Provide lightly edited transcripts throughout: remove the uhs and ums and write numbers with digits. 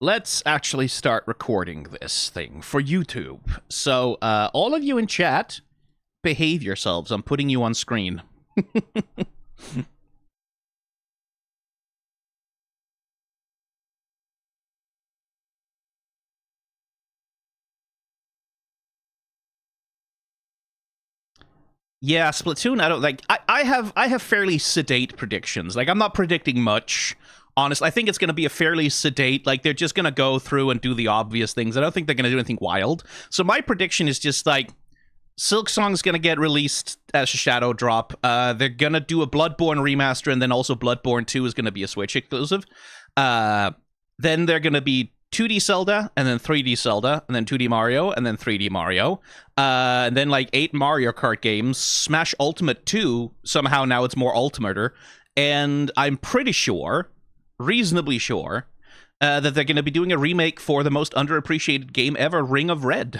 Let's actually start recording this thing for YouTube. So, all of you in chat, behave yourselves. I'm putting you on screen. Yeah, Splatoon, I don't like I have fairly sedate predictions. Like I'm not predicting much. Honestly, I think it's going to be a fairly sedate, like they're just going to go through and do the obvious things. I don't think they're going to do anything wild. So my prediction is just like Silksong's going to get released as a shadow drop. They're going to do a Bloodborne remaster, and then also Bloodborne 2 is going to be a Switch exclusive. Then they're going to be 2D Zelda, and then 3D Zelda, and then 2D Mario, and then 3D Mario. And then like 8 Mario Kart games. Smash Ultimate 2, somehow now it's more Ultimater. And I'm pretty sure, reasonably sure, that they're going to be doing a remake for the most underappreciated game ever, Ring of Red.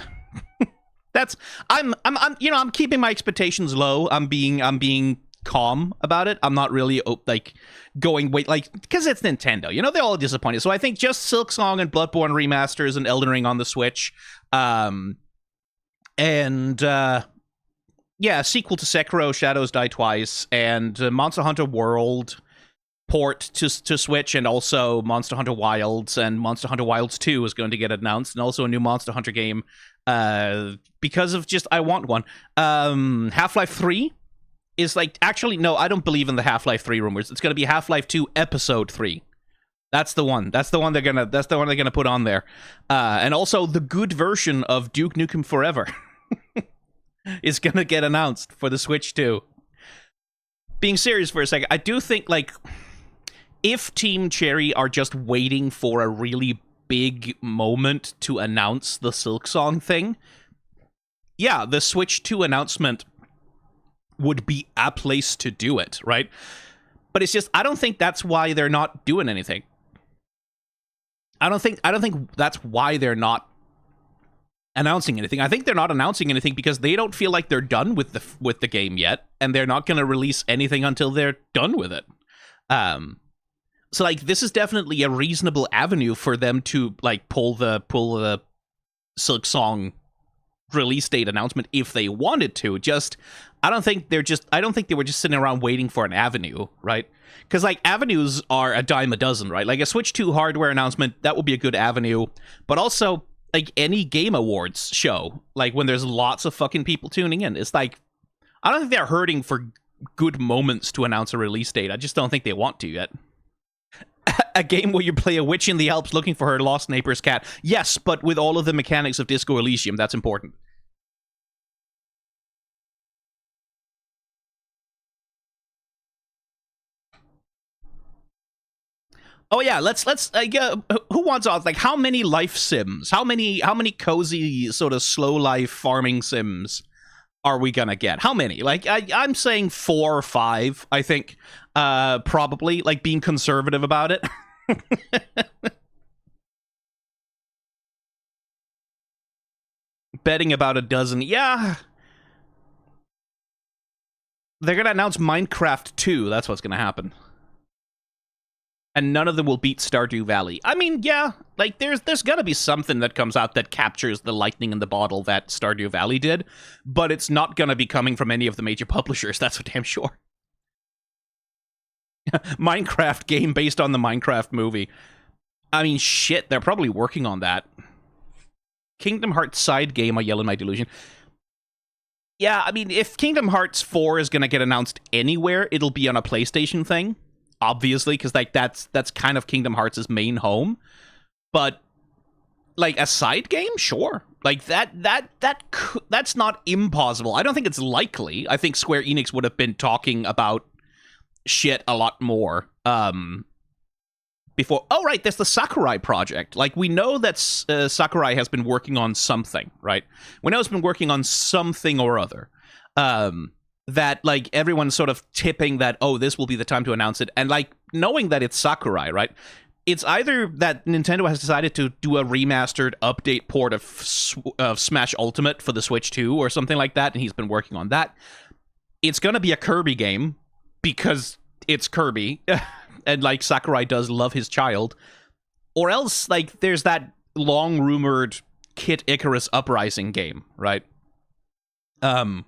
That's I'm keeping my expectations low. I'm being calm about it. I'm not really like going because it's Nintendo. You know, they're all disappointed. So I think just Silksong and Bloodborne remasters and Elden Ring on the Switch, and sequel to Sekiro: Shadows Die Twice, and Monster Hunter World port to Switch, and also Monster Hunter Wilds, and Monster Hunter Wilds 2 is going to get announced, and also a new Monster Hunter game. Because of just I want one. Half-Life 3 is like actually no, I don't believe in the Half-Life 3 rumors. It's going to be Half-Life 2 Episode 3. That's the one. That's the one they're gonna put on there. And also the good version of Duke Nukem Forever is gonna get announced for the Switch too. Being serious for a second, I do think like if Team Cherry are just waiting for a really big moment to announce the Silksong thing, yeah, the Switch 2 announcement would be a place to do it, right? But it's just I don't think that's why they're not doing anything. I don't think that's why they're not announcing anything. I think they're not announcing anything because they don't feel like they're done with the game yet, and they're not going to release anything until they're done with it. So like this is definitely a reasonable avenue for them to like pull the Silksong release date announcement if they wanted to. Just I don't think they were just sitting around waiting for an avenue, right? Because like avenues are a dime a dozen, right? Like a Switch 2 hardware announcement, that would be a good avenue, but also like any Game Awards show, like when there's lots of fucking people tuning in, it's like I don't think they're hurting for good moments to announce a release date. I just don't think they want to yet. A game where you play a witch in the Alps looking for her lost neighbor's cat. Yes, but with all of the mechanics of Disco Elysium, that's important. Oh yeah, let's who wants off like how many life sims? How many cozy sort of slow life farming sims are we gonna get? How many? Like I'm saying 4 or 5, I think. Probably, like being conservative about it. Betting about a dozen. Yeah. They're gonna announce Minecraft 2, that's what's gonna happen. And none of them will beat Stardew Valley. I mean, yeah, like there's gotta be something that comes out that captures the lightning in the bottle that Stardew Valley did, but it's not gonna be coming from any of the major publishers, that's for damn sure. Minecraft game based on the Minecraft movie. I mean, shit, they're probably working on that. Kingdom Hearts side game, I yell in my delusion. Yeah, I mean, if Kingdom Hearts 4 is gonna get announced anywhere, it'll be on a PlayStation thing. Obviously, because like that's kind of Kingdom Hearts' main home, but like a side game, sure. Like that's not impossible. I don't think it's likely. I think Square Enix would have been talking about shit a lot more before. Oh right, there's the Sakurai project. Like we know that Sakurai has been working on something, right? We know it's been working on something or other. That like everyone's sort of tipping that, oh, this will be the time to announce it, and like knowing that it's Sakurai, right? It's either that Nintendo has decided to do a remastered update port of Smash Ultimate for the Switch 2 or something like that, and he's been working on that. It's gonna be a Kirby game because it's Kirby, and like Sakurai does love his child. Or else, like, there's that long-rumored Kid Icarus Uprising game, right? Like,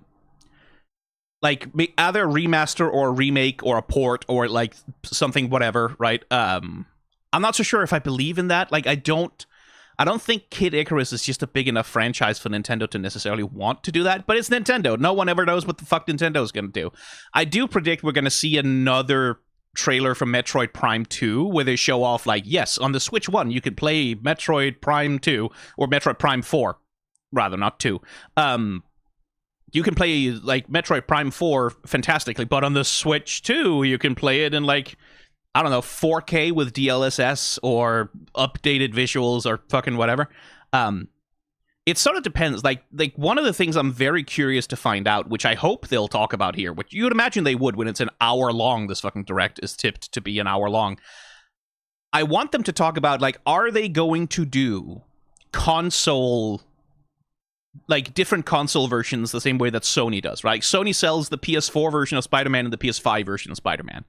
either a remaster or a remake or a port or, like, something, whatever, right? I'm not so sure if I believe in that. Like, I don't think Kid Icarus is just a big enough franchise for Nintendo to necessarily want to do that, but it's Nintendo. No one ever knows what the fuck Nintendo is going to do. I do predict we're going to see another trailer from Metroid Prime 2 where they show off, like, yes, on the Switch 1 you could play Metroid Prime 2 or Metroid Prime 4, rather, not 2. You can play, like, Metroid Prime 4 fantastically, but on the Switch 2 you can play it in, like, I don't know, 4K with DLSS or updated visuals or fucking whatever. It sort of depends. Like one of the things I'm very curious to find out, which I hope they'll talk about here, which you would imagine they would when it's an hour long. This fucking direct is tipped to be an hour long. I want them to talk about, like, are they going to do console, like, different console versions the same way that Sony does, right? Sony sells the PS4 version of Spider-Man and the PS5 version of Spider-Man.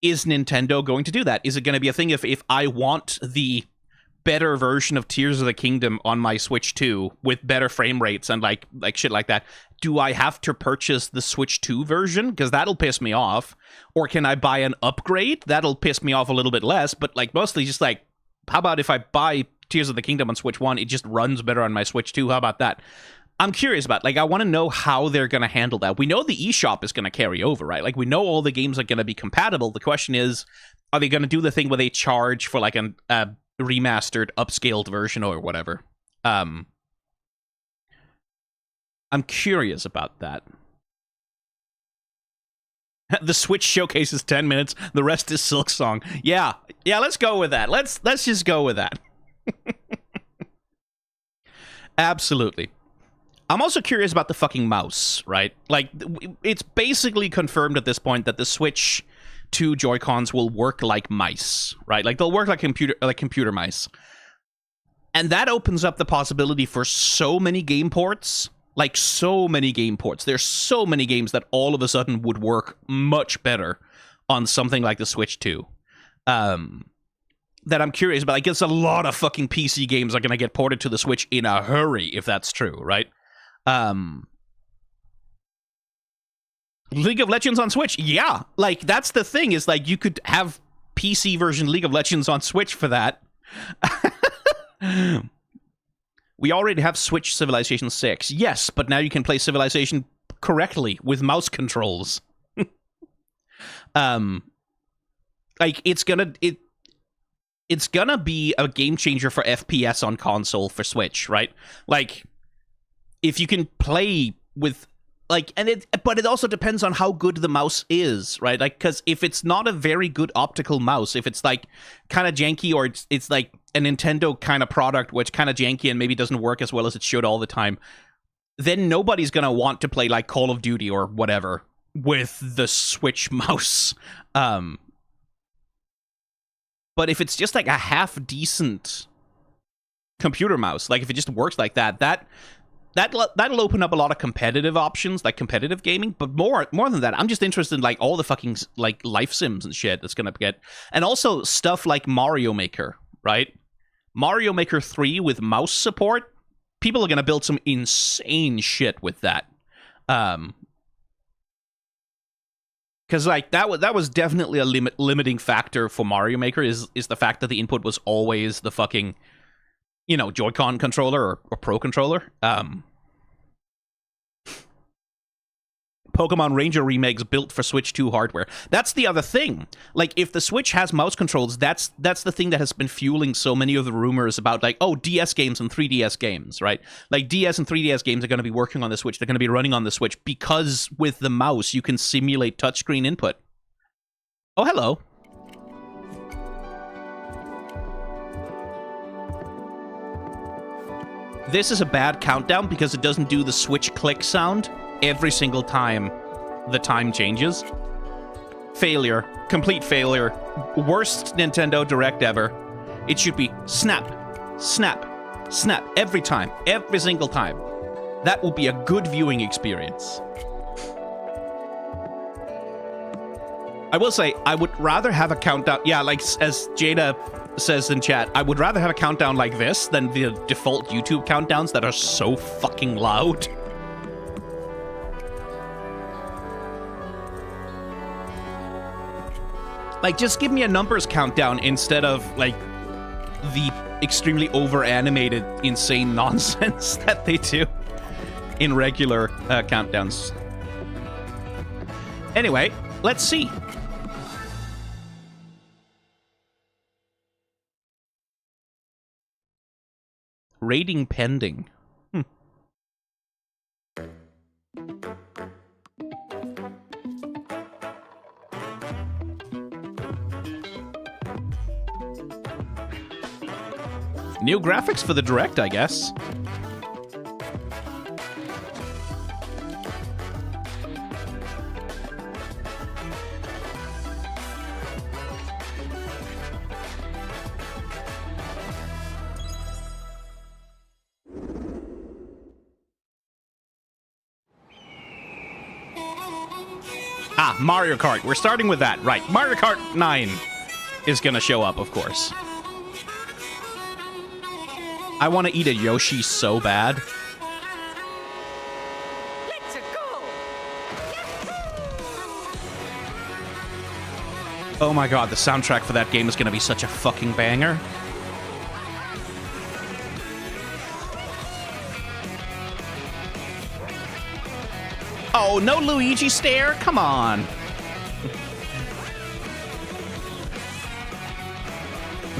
Is Nintendo going to do that? Is it going to be a thing if I want the better version of Tears of the Kingdom on my Switch 2 with better frame rates and like shit like that, do I have to purchase the Switch 2 version? Because that'll piss me off. Or can I buy an upgrade? That'll piss me off a little bit less, but, like, mostly just like, how about if I buy Tears of the Kingdom on Switch 1, it just runs better on my Switch 2? How about that? I'm curious about, like, I want to know how they're going to handle that. We know the eShop is going to carry over, right? Like, we know all the games are going to be compatible. The question is, are they going to do the thing where they charge for, like, a remastered, upscaled version or whatever? I'm curious about that. The Switch showcase is 10 minutes. The rest is Silksong. Yeah, let's go with that. Let's just go with that. Absolutely. I'm also curious about the fucking mouse, right? Like, it's basically confirmed at this point that the Switch 2 Joy-Cons will work like mice, right? Like, they'll work like computer mice. And that opens up the possibility for so many game ports. Like, so many game ports. There's so many games that all of a sudden would work much better on something like the Switch 2. That I'm curious about. I guess a lot of fucking PC games are going to get ported to the Switch in a hurry, if that's true, right? League of Legends on Switch, yeah. Like, that's the thing, is, like, you could have PC version League of Legends on Switch for that. We already have Switch Civilization 6. Yes, but now you can play Civilization correctly with mouse controls. Like, it's gonna be a game changer for FPS on console for Switch, right? Like, if you can play with, like, but it also depends on how good the mouse is, right? Like, because if it's not a very good optical mouse, if it's, like, kind of janky, or it's like a Nintendo kind of product which kind of janky and maybe doesn't work as well as it should all the time, then nobody's gonna want to play, like, Call of Duty or whatever with the Switch mouse. But if it's just, like, a half-decent computer mouse, like, if it just works like that'll open up a lot of competitive options, like competitive gaming. But more than that, I'm just interested in, like, all the fucking, like, life sims and shit that's gonna get, and also stuff like Mario Maker, right? Mario Maker 3 with mouse support, people are gonna build some insane shit with that. Because, like, that was definitely a limiting factor for Mario Maker, is the fact that the input was always the fucking, you know, Joy-Con controller or Pro controller. Pokemon Ranger remakes built for Switch 2 hardware. That's the other thing. Like, if the Switch has mouse controls, that's the thing that has been fueling so many of the rumors about, like, oh, DS games and 3DS games, right? Like, DS and 3DS games are going to be working on the Switch. They're going to be running on the Switch because with the mouse, you can simulate touchscreen input. Oh, hello. This is a bad countdown because it doesn't do the Switch click sound every single time the time changes. Failure. Complete failure. Worst Nintendo Direct ever. It should be snap, snap, snap every time. Every single time. That will be a good viewing experience. I will say, I would rather have a countdown. Yeah, like, as Jada says in chat, I would rather have a countdown like this than the default YouTube countdowns that are so fucking loud. Like, just give me a numbers countdown instead of, like, the extremely over-animated, insane nonsense that they do in regular countdowns. Anyway, let's see. Rating pending. New graphics for the Direct, I guess. Ah, Mario Kart. We're starting with that, right. Mario Kart 9 is gonna show up, of course. I want to eat a Yoshi so bad. Let's go. Oh my god, the soundtrack for that game is gonna be such a fucking banger. Oh, no Luigi stare? Come on.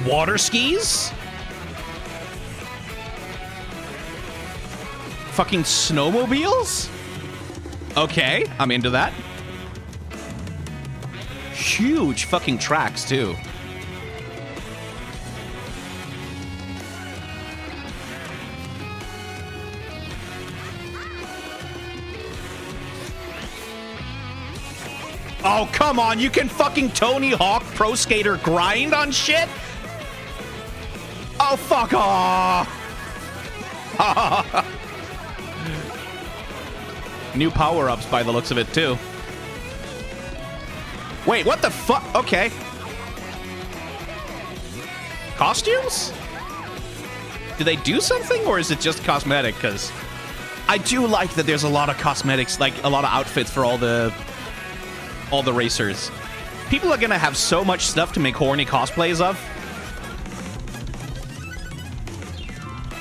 Water skis? Fucking snowmobiles? Okay, I'm into that. Huge fucking tracks, too. Oh, come on, you can fucking Tony Hawk Pro Skater grind on shit? Oh, fuck off! New power-ups by the looks of it, too. Wait, what the fuck? Okay. Costumes? Do they do something, or is it just cosmetic? Because I do like that there's a lot of cosmetics, like a lot of outfits for all the racers. People are gonna have so much stuff to make horny cosplays of.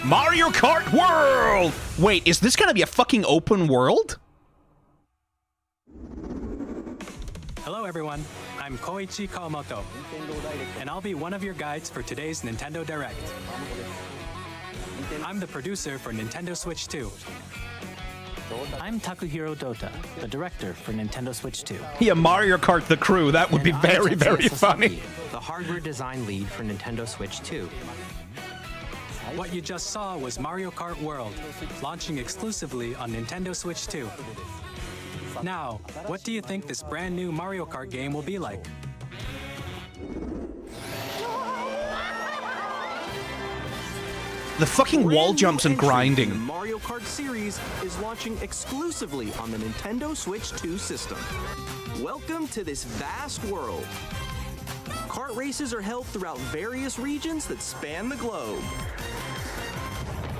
Mario Kart World! Wait, is this gonna be a fucking open world? Hello everyone, I'm Koichi Kawamoto, and I'll be one of your guides for today's Nintendo Direct. I'm the producer for Nintendo Switch 2. I'm Takuhiro Dota, the director for Nintendo Switch 2. Yeah, Mario Kart the crew, that would be And very, I'm very Tetsuya funny. Sasaki, the hardware design lead for Nintendo Switch 2. What you just saw was Mario Kart World, launching exclusively on Nintendo Switch 2. Now, what do you think this brand new Mario Kart game will be like? The fucking wall jumps and grinding. The Mario Kart series is launching exclusively on the Nintendo Switch 2 system. Welcome to this vast world. Kart races are held throughout various regions that span the globe.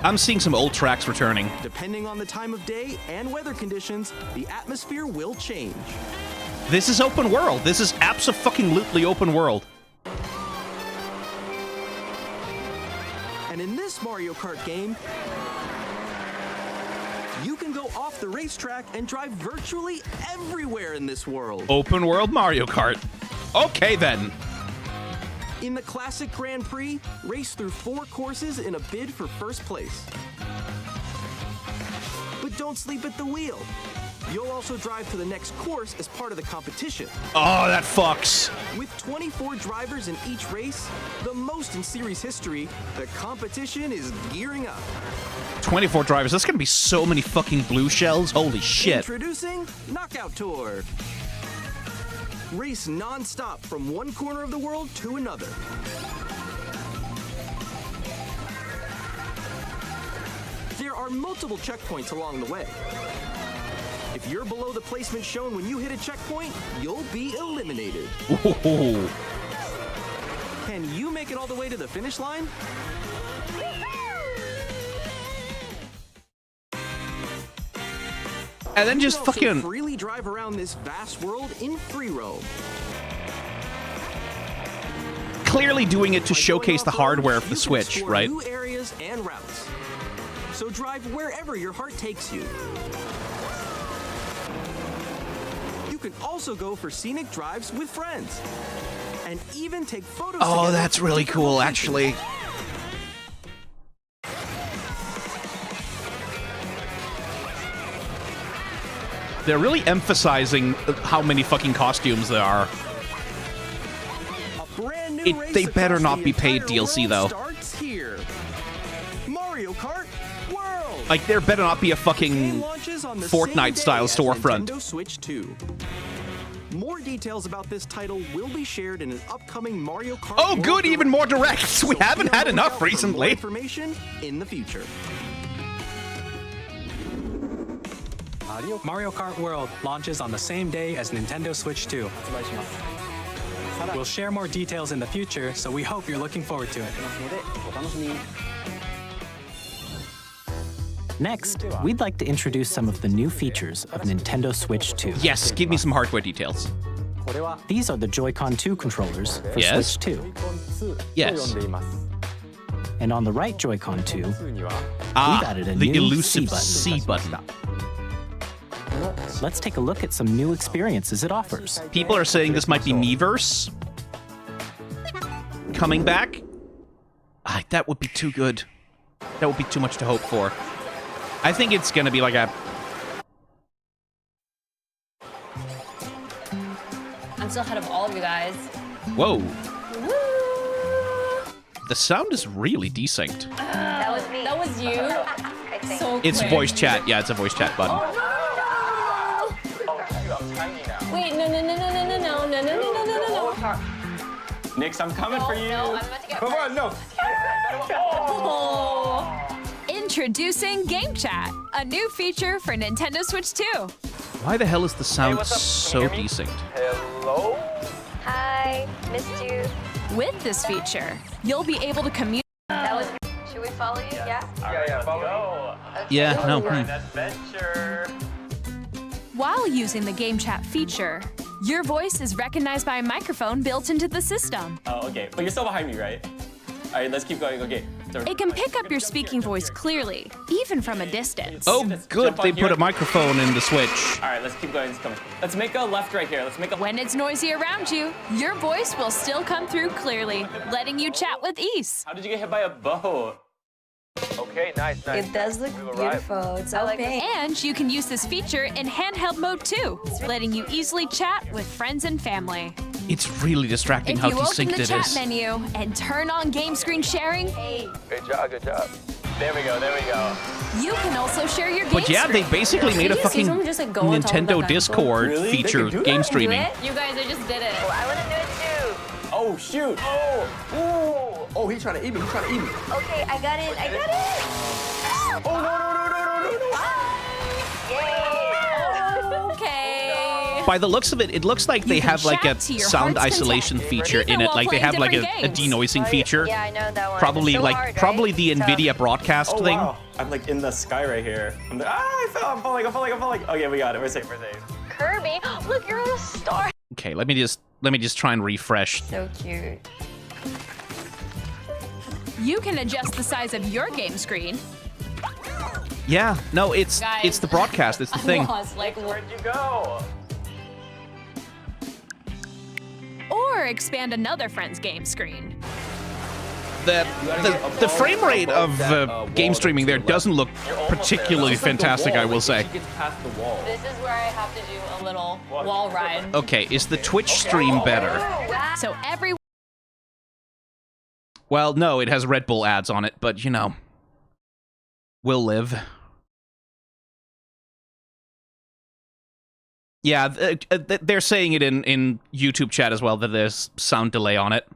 I'm seeing some old tracks returning. Depending on the time of day and weather conditions, the atmosphere will change. This is open world. This is abso-fucking-lutely open world. And in this Mario Kart game, you can go off the racetrack and drive virtually everywhere in this world. Open world Mario Kart. Okay, then. In the classic Grand Prix, race through 4 courses in a bid for first place. But don't sleep at the wheel. You'll also drive to the next course as part of the competition. Oh, that fucks. With 24 drivers in each race, the most in series history, the competition is gearing up. 24 drivers. That's gonna be so many fucking blue shells. Holy shit. Introducing Knockout Tour. Race non-stop from one corner of the world to another. There are multiple checkpoints along the way. If you're below the placement shown when you hit a checkpoint, you'll be eliminated. Ooh. Can you make it all the way to the finish line? And then just You can also fucking... freely drive around this vast world in free roam. Clearly doing it to By showcase going the hardware of off-road, the you can Switch, explore right? New areas and routes. So drive wherever your heart takes you. You can also go for scenic drives with friends. And even take photos Oh, together that's at really different cool, locations. actually. They're really emphasizing how many fucking costumes there are. A brand new race They better across not the be paid entire DLC, world though. Starts here. Mario Kart World. Like, there better not be a Game fucking launches on the Fortnite-style same day as storefront. Nintendo Switch 2. More details about this title will be shared in an upcoming Mario Kart. Oh, World good, even Direct. more directs. We So haven't be on had the enough lookout for more recently. information in the future. Mario Kart World launches on the same day as Nintendo Switch 2. We'll share more details in the future, so we hope you're looking forward to it. Next, we'd like to introduce some of the new features of Nintendo Switch 2. Yes, give me some hardware details. These are the Joy-Con 2 controllers for Yes. Switch 2. Yes. And on the right Joy-Con 2, we've Ah, added a the new elusive C C button. Let's take a look at some new experiences it offers. People are saying this might be Miiverse coming back. Ah, that would be too good. That would be too much to hope for. I think it's gonna be like a... I'm still ahead of all of you guys. Whoa. Woo! The sound is really desynced. That was me. That was you. So It's quick. voice chat. Yeah, it's a voice chat button. Oh, no! Wait, no, no, no, no, no, no, no, no, no, no, no, no, no. Nix, I'm coming for you. No, I'm about to get Come on, no. Oh. Introducing Game Chat, a new feature for Nintendo Switch 2. Why the hell is the sound what's up? so Can you hear me? desynced? Hello? Hi, missed you. With this feature, you'll be able to communicate. That was. Should we follow you? Yeah. Yeah, follow. Yeah, no. An adventure. While using the Game Chat feature, your voice is recognized by a microphone built into the system. Oh, okay. But you're still behind me, right? All right, let's keep going. Okay. So- It can pick up your speaking voice clearly, even from a distance. Oh, good. Jump on They here. put a microphone in the Switch. All right, let's keep going. Let's make a left right here. Let's make a When it's noisy around you, your voice will still come through clearly, letting you chat with ease. How did you get hit by a bow? Okay, nice. It does look beautiful. It's so pink. And you can use this feature in handheld mode too, letting you easily chat with friends and family. It's really distracting If how you open desynced the it chat is. menu and turn on game screen sharing, Good job, good job. There we go, there we go. you can also share your game But yeah, they screen. basically made a you see fucking someone just, like, go and talk about Nintendo that Discord Really? They feature could do game that? streaming. You guys, I just did it. I want to do it too. Oh, shoot. Oh, Oh, he's trying to eat me. He's trying to eat me. Okay, I got it. I got it. oh, no. Yay. Okay. By the looks of it, it looks like they can have like a chat to your sound heart's isolation content, feature even in it. while Like they playing have like a different games. denoising feature. Yeah, I know that one. Probably It's so like hard, probably right? the So- Nvidia broadcast Oh, thing. wow. I'm like in the sky right here. I fell. I'm falling. Okay, we got it. We're safe. Kirby, look, you're a star. Okay, let me just try and refresh. So cute. You can adjust the size of your game screen, Yeah, no, it's Guys, the broadcast. It's the thing. Lost, like, Where'd you go? or expand another friend's game screen. The frame rate of game streaming there doesn't look particularly fantastic, I will say. Gets past the wall. this is where I have to do a little wall ride. Okay, is the Twitch stream better? So every Well, no, it has Red Bull ads on it, but you know, we'll live. Yeah, they're saying it in YouTube chat as well, that there's sound delay on it.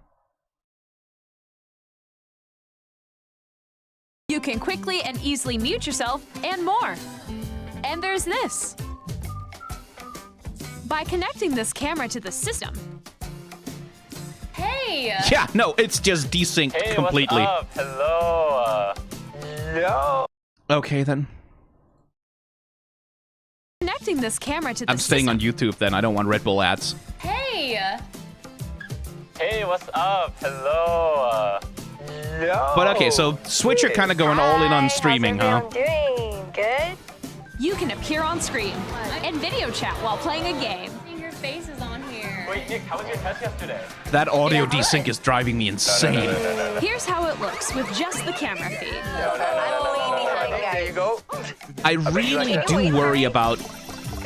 you can quickly and easily mute yourself and more. And there's this. By connecting this camera to the system, Hey, Hey! Yeah, no, it's just desynced completely. What's up? Hello. Yo. Okay, then. Connecting this camera to the I'm staying on system. YouTube then. I don't want Red Bull ads. Hey! Hey, what's up? Hello. Yo. But okay, so Switch are kind of going all in on streaming, huh? How's everyone doing? Good? You can appear on screen and video chat while playing a game. Your face is on here. Wait, Nick, how was your test yesterday? That audio desync is driving me insane. Here's how it looks with just the camera feed. There you go. I really do worry about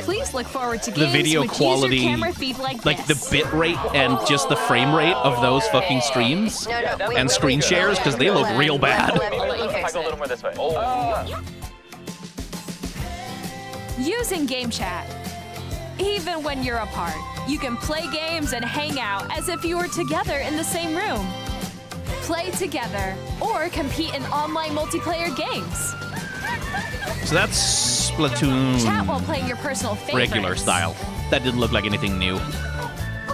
Please look forward to the games video which quality, use your camera feed like the this. bit rate and just the frame rate of those fucking streams and screen shares, because they look real bad. I'll let you fix Go a little it. more this way. Using game chat. Even when you're apart, you can play games and hang out as if you were together in the same room. Play together or compete in online multiplayer games. So that's Splatoon Chat while playing your personal favorites. regular style. That didn't look like anything new.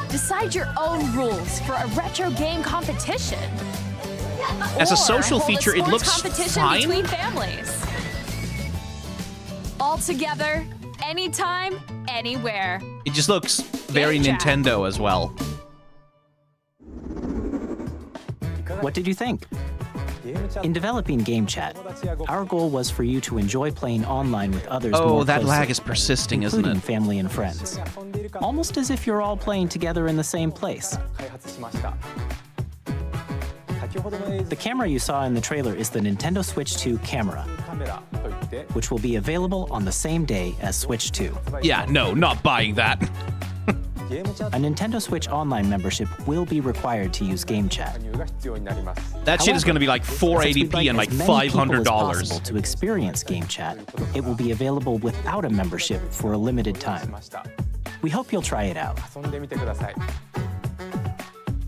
Decide your own rules for a retro game competition. As a Or social hold feature, it sports looks competition fine. between families. All together, anytime, anywhere. It just looks very Game chat. Nintendo as well. What did you think? In developing Game Chat, our goal was for you to enjoy playing online with others Oh, more that closely, lag is persisting, isn't including it? family and friends. Almost as if you're all playing together in the same place. The camera you saw in the trailer is the Nintendo Switch 2 camera, which will be available on the same day as Switch 2. Yeah, no, not buying that. A Nintendo Switch Online membership will be required to use Game Chat. That shit is going to be like Since we'd 480p and like as many people as $500. possible to experience Game Chat, it will be available without a membership for a limited time. We hope you'll try it out.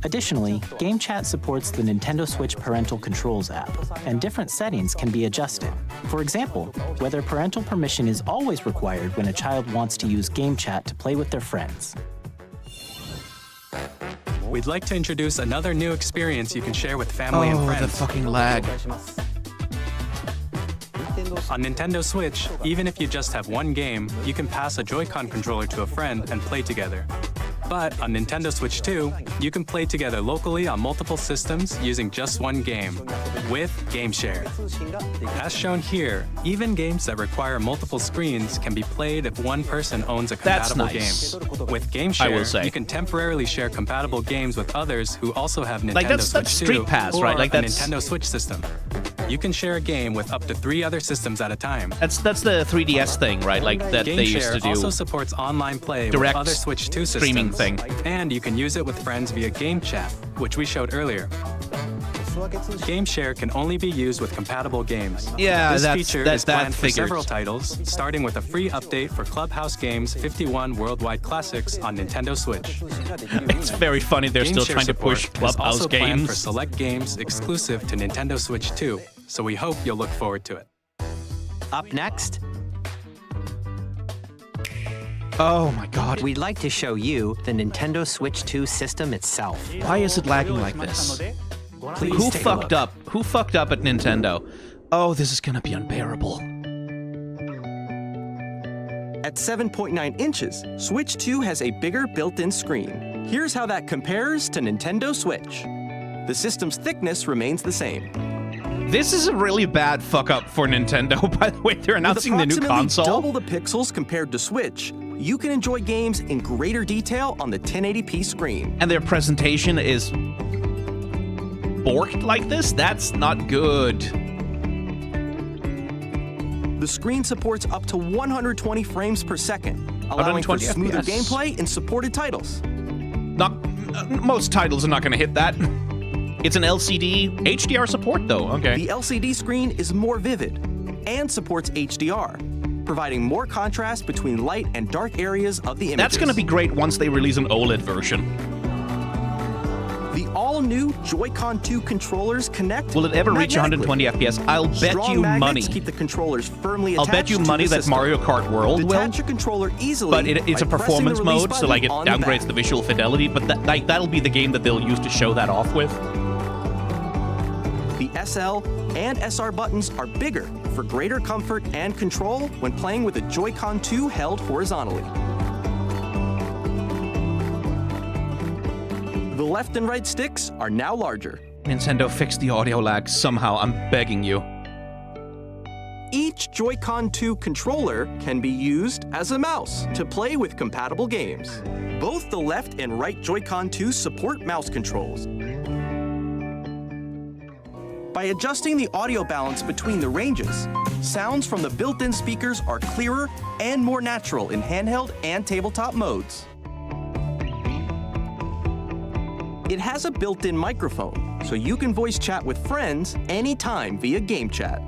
Additionally, Game Chat supports the Nintendo Switch Parental Controls app, and different settings can be adjusted. For example, whether parental permission is always required when a child wants to use Game Chat to play with their friends. We'd like to introduce another new experience you can share with family and Oh, the friends. fucking lag. On Nintendo Switch, even if you just have one game, you can pass a Joy-Con controller to a friend and play together. But on Nintendo Switch 2, you can play together locally on multiple systems using just one game, with Game Share. As shown here, even games that require multiple screens can be played if one person owns a That's compatible nice. game. With Game I will Share, say. you can temporarily share compatible games with others who also have Nintendo Like, that's Switch Street 2 Pass, or right? Like, a that's- Nintendo Switch system. You can share a game with up to 3 other systems at a time. That's the 3DS thing, right? Like that Game they Share used to also do. supports online play Direct with other Switch 2 systems. streaming thing. And you can use it with friends via Game Chat, which we showed earlier. Game Share can only be used with compatible games. Yeah, this that's- feature that- is that planned for figures. several titles, starting with a free update for Clubhouse Games 51 Worldwide Classics on Nintendo Switch. It's very funny they're Game still Share trying to push support is Clubhouse also planned for games. select games exclusive to Nintendo Switch 2, so we hope you'll look forward to it. Up next, Oh my god. we'd like to show you the Nintendo Switch 2 system itself. Why is it lagging like this? Please Who take a fucked look. up? Who fucked up at Nintendo? Oh, this is gonna be unbearable. At 7.9 inches, Switch 2 has a bigger built-in screen. Here's how that compares to Nintendo Switch. The system's thickness remains the same. This is a really bad fuck up for Nintendo, by the way. They're announcing the new With approximately console. double the pixels compared to Switch, you can enjoy games in greater detail on the 1080p screen. And their presentation is borked like this? That's not good. The screen supports up to 120 frames per second, allowing for 120 smoother FPS. gameplay in supported titles. Most titles are not going to hit that. It's an LCD HDR support, though. Okay. The LCD screen is more vivid and supports HDR, providing more contrast between light and dark areas of the images. That's going to be great once they release an OLED version. The all all-new Joy-Con 2 controllers connect. Will it ever reach magnetically. 120 FPS? I'll bet Strong you magnets money. keep the controllers firmly I'll attached bet you to money the that system. Mario Kart World will. Detach a controller easily. But it's a by pressing the performance release mode, so like it button on the downgrades back. the visual fidelity. But that'll be the game that they'll use to show that off with. The SL and SR buttons are bigger for greater comfort and control when playing with a Joy-Con 2 held horizontally. The left and right sticks are now larger. Nintendo, fix the audio lag somehow. I'm begging you. Each Joy-Con 2 controller can be used as a mouse to play with compatible games. Both the left and right Joy-Con 2 support mouse controls. By adjusting the audio balance between the ranges, sounds from the built-in speakers are clearer and more natural in handheld and tabletop modes. It has a built-in microphone, so you can voice chat with friends anytime via game chat.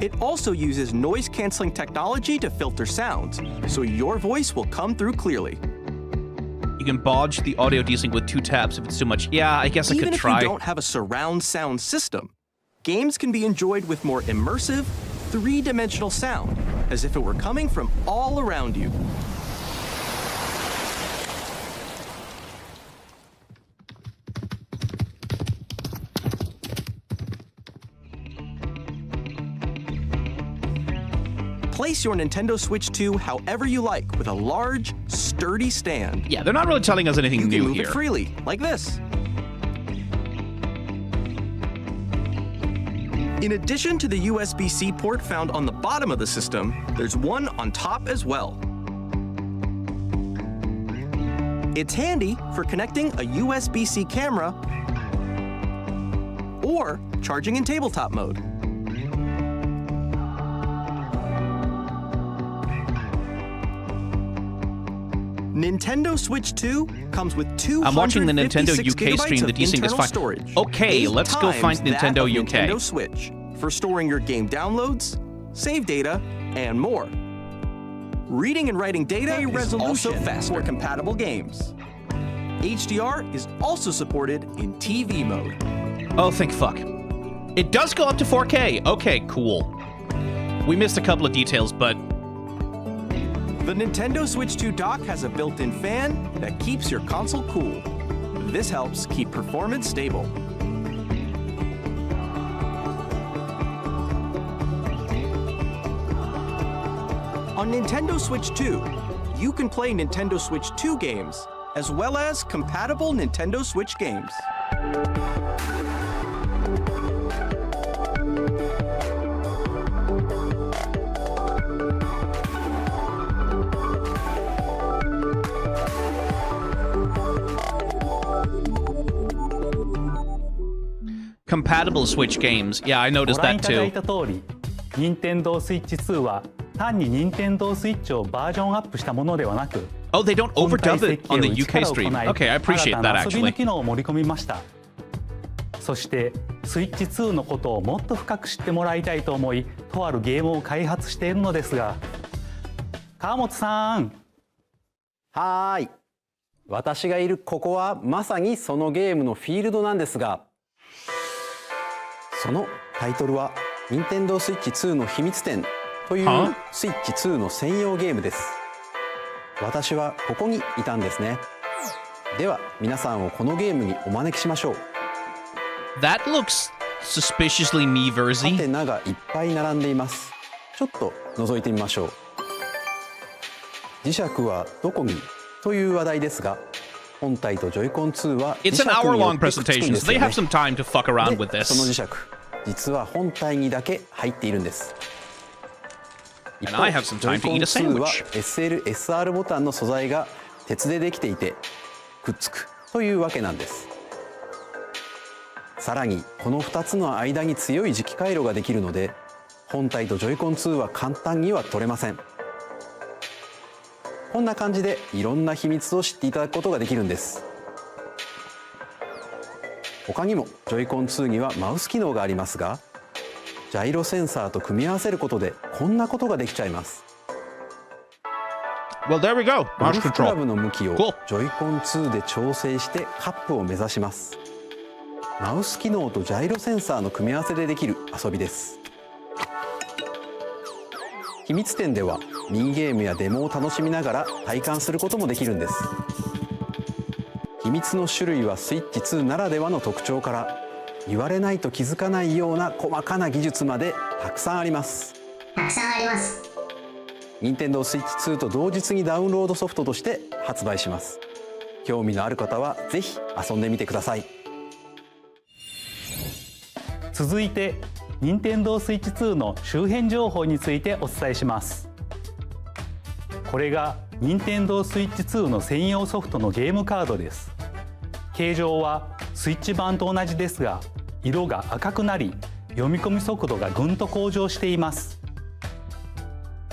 It also uses noise-canceling technology to filter sounds, so your voice will come through clearly. You can bodge the audio desync with 2 taps if it's too much. Yeah, I guess I Even could if try. you don't have a surround sound system, games can be enjoyed with more immersive, 3-dimensional sound, as if it were coming from all around you. Place your Nintendo Switch 2 however you like with a large, sturdy stand. Yeah, they're not really telling us anything You can new move here. it freely, like this. In addition to the USB-C port found on the bottom of the system, there's one on top as well. It's handy for connecting a USB-C camera or charging in tabletop mode. Nintendo Switch 2 comes with 256 I'm watching the Nintendo UK stream. The gigabytes of desync is internal fine. storage. Okay, 8 let's go find times that Nintendo of UK. Nintendo Switch for storing your game downloads, save data, and more. Reading and writing data is also faster for compatible games. HDR is also supported in TV mode. Oh, thank fuck. It does go up to 4K. Okay, cool. We missed a couple of details, but The Nintendo Switch 2 dock has a built-in fan that keeps your console cool. This helps keep performance stable. On Nintendo Switch 2, you can play Nintendo Switch 2 games, as well as compatible Nintendo Switch games. compatible Switch games. Yeah, I noticed ご覧い that ただい too. た通り、Nintendo Switch 2は単に Nintendo Switch をバージョンアップしたものではなく、 Oh, they don't 本体 overdub 設 it 計 on を the 一 UK から行 stream. い、 Okay, I 新 appreciate た that な遊びの actually. 機能を盛り込みました。そしてスイッチ2のことをもっと深く知ってもらいたいと思い、とあるゲームを開発しているのですが、川本さん。はーい。私がいるここはまさにそのゲームのフィールドなんですが、そのタイトルは任天堂スイッチ2の秘密展というスイッチ2の専用ゲームです。私はここにいたんですね。では皆さんをこのゲームにお招きしましょう。That looks suspiciously ハ Miiverse-y. テナがいっぱい並んでいます。ちょっと覗いてみましょう。磁石はどこにという話題ですが、本体とジョイコン2は磁 It's 石 an によ hour-long ってくっつくん presentation, で so す they よ have ね。 some time to fuck around with で、その磁 this. 石、実は本体にだけ入っているんです。一 And 方、 I have some ジョ time イコ to ン eat a 2は sandwich. SL、SR ボタンの素材が鉄でできていてくっつくというわけなんです。さらにこの2つの間に強い磁気回路ができるので、本体とジョイコン2は簡単には取れません。こんな感じでいろんな秘密を知っていただくことができるんです。他にもジョイコン2にはマウス機能がありますが、ジャイロセンサーと組み合わせることでこんなことができちゃいます。 Well, there we go. ゴ Mouse ルフクラ control. ブの向きを Cool. ジョイコン2で調整してカップを目指します。マウス機能とジャイロセンサーの組み合わせでできる遊びです。秘密展ではミニゲームやデモを楽しみながら体感することもできるんです。秘密の種類はスイッチ2ならではの特徴から言われないと気づかないような細かな技術までたくさんあります。任天堂スイッチ2と同日にダウンロードソフトとして発売します。興味のある方はぜひ遊んでみてください。続いて任天堂スイッチ2の周辺情報についてお伝えします。これが任天堂スイッチ2の専用ソフトのゲームカードです。形状はスイッチ版と同じですが、色が赤くなり読み込み速度がぐんと向上しています。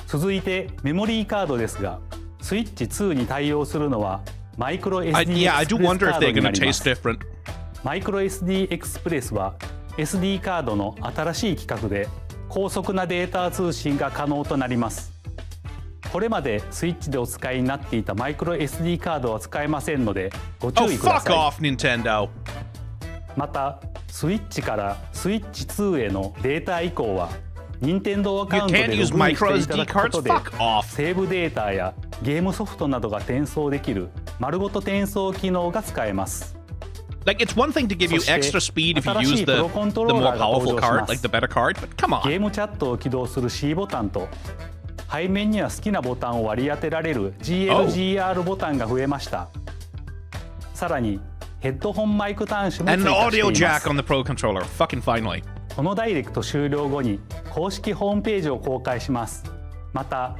続いてメモリーカードですが、スイッチ2に対応するのはマイクロ SD エクスプレスカードになります。マイクロ SD エクスプレスは SD カードの新しい規格で高速なデータ通信が可能となります。これまでスイッチでお使いになっていたマイクロ SD カードは使えませんのでご注意ください。またスイッチからスイッチ2へのデータ移行は任天堂アカウントでログインしていただくことでセーブデータやゲームソフトなどが転送できる丸ごと転送機能が使えます。Like, it's one thing to give you extra speed if you use the more powerful card, like the better card, but come on. ゲームチャットを起動する C ボタンと背面には好きなボタンを割り当てられる GLGR ボタンが増えました。さらにヘッドホンマイク端子も追加しています。An audio jack on the Pro controller. Fucking finally. このダイレクト終了後に公式ホームページを公開します。また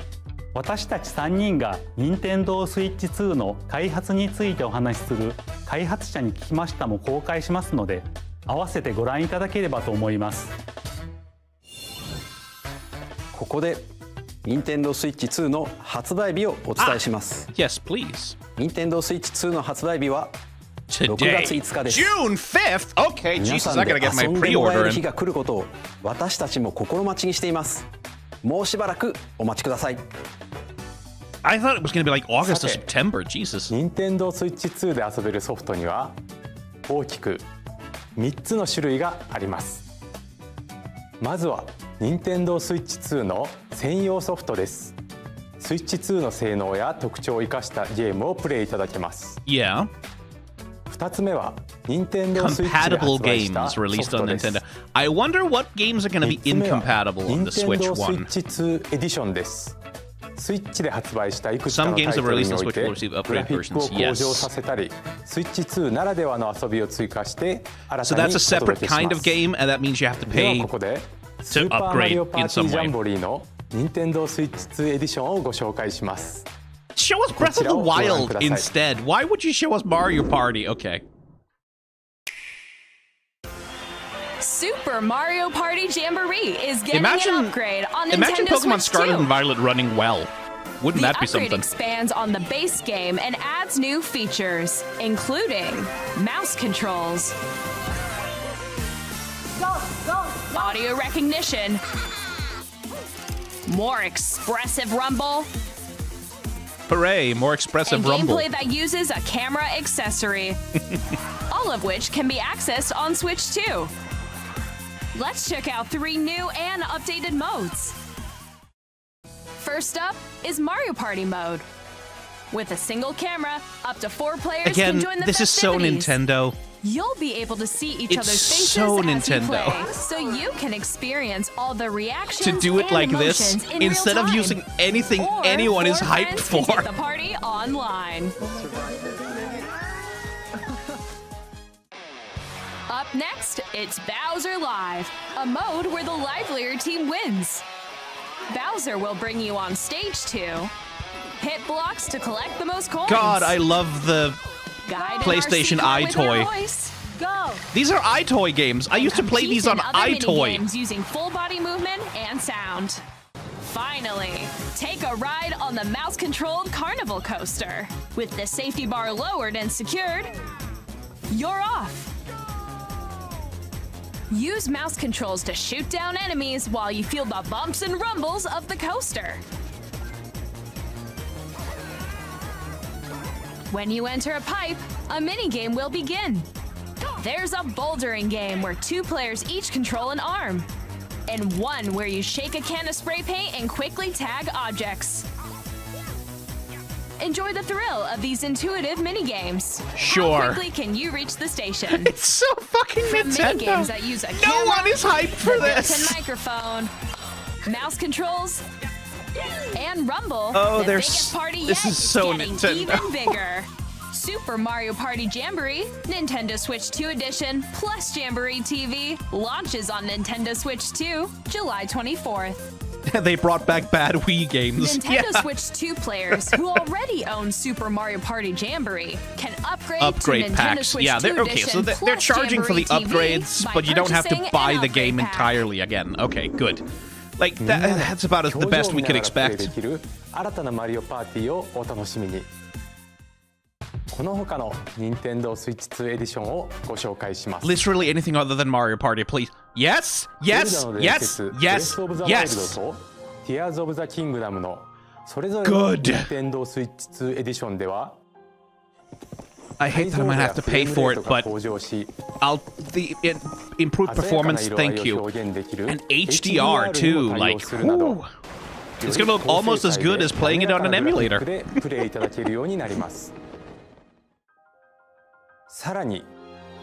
私たち3人が任天堂スイッチ2の開発についてお話しする開発者に聞きましたも公開しますので、合わせてご覧いただければと思います。ここで任天堂スイッチ2の発売日をお伝えします。Yes, please. 任天堂スイッチ2の発売日は6月5日です。June 5th? Okay, 皆 Jesus, さん I で gotta get my 遊んでもらえ pre-order る日 in. が来ることを私たちも心待ちにしています。もうしばらくお待ちください。I thought it was gonna be like August to September. Jesus. 任天堂スイッチ2で遊べるソフトには大きく3つの種類があります。まずは任天堂スイッチ2の専用ソフトです。スイッチ2の性能や特徴を生かしたゲームをプレイいただけます。Yeah. 2つ目は任天堂スイッチで Compatible 発売した games ソ released フト on です。 Nintendo. I wonder what games are gonna be 3つ目は incompatible on the Switch 任天堂スイ one. ッチ2エディションです。スイッチで発売したいくつか Some の games タイ have トル released に on おい Switch て will receive グラ upgraded フィックを versions. 向上さ Yes. せたり、スイッチ2ならではの遊びを追加して新 So たに that's a お separate 届けしま kind of す。 game, and that means you have to では pay ここでスーパーマリオパーティージャンボリーの任天堂スイッチ2エディションをご紹介します。 Show us Breath of the Wild instead. Why would you show us Mario Party? Okay. Super Mario Party Jamboree is getting Imagine- an upgrade on Imagine Nintendo Pokemon Switch Scarlet 2. and Violet running well. Wouldn't The that be upgrade something? expands on the base game and adds new features, including mouse controls, audio recognition, more expressive rumble, Hooray, more expressive and rumble. gameplay that uses a camera accessory, all of which can be accessed on Switch 2. Let's check out 3 new and updated modes. First up is Mario Party mode. With a single camera, up to 4 players Again, can join the this is so festivities. Nintendo. You'll be able to see each It's other's faces so as Nintendo. you play, so you can experience all the reactions To do it and like this, emotions in instead real of time. using anything Or anyone is 4 hyped friends can for. take the party online. Up next, it's Bowser Live, a mode where the livelier team wins. Bowser will bring you on stage 2, hit blocks to collect the most coins. God, I love the Guide PlayStation an RC car with your iToy. voice. Go. These are iToy games. I used to play these on iToy. Games using full body movement and sound. Finally, take a ride on the mouse-controlled Carnival Coaster. With the safety bar lowered and secured, you're off. Use mouse controls to shoot down enemies while you feel the bumps and rumbles of the coaster. When you enter a pipe, a minigame will begin. There's a bouldering game where 2 players each control an arm, and one where you shake a can of spray paint and quickly tag objects. Enjoy the thrill of these intuitive mini-games. Sure. How quickly can you reach the station? It's so fucking From Nintendo. mini-games that use a No camera, one is hyped for the this. built-in microphone, mouse controls, and Rumble. Oh, the there's- biggest party this yet is so getting Nintendo. even bigger. Super Mario Party Jamboree, Nintendo Switch 2 Edition, plus Jamboree TV launches on Nintendo Switch 2, July 24th. They brought back bad Wii games. Nintendo Yeah. Switch 2 players who already own Super Mario Party Jamboree can upgrade Upgrade to Nintendo packs. Switch Yeah, 2 they're okay. Edition So they're plus charging for the Jamboree TV upgrades, by but you don't have to purchasing buy an the upgrade game pack. entirely again. Okay, good. Like that's about the best we could expect. 新たなマリオパーティーをお楽しみに。この他の Nintendo Switch 2 エディションをご紹介します。 Literally anything other than Mario Party, please. Yes, yes, yes, yes, yes. と Tears of the Kingdom のそれぞれ Good. の Nintendo Switch 2 エディションでは I hate that I'm gonna have to pay for it, but I'll improved performance. Thank you. And HDR too. Like, whew. It's gonna look almost as good as playing it on an emulator. プレイいただけるようになります。さらに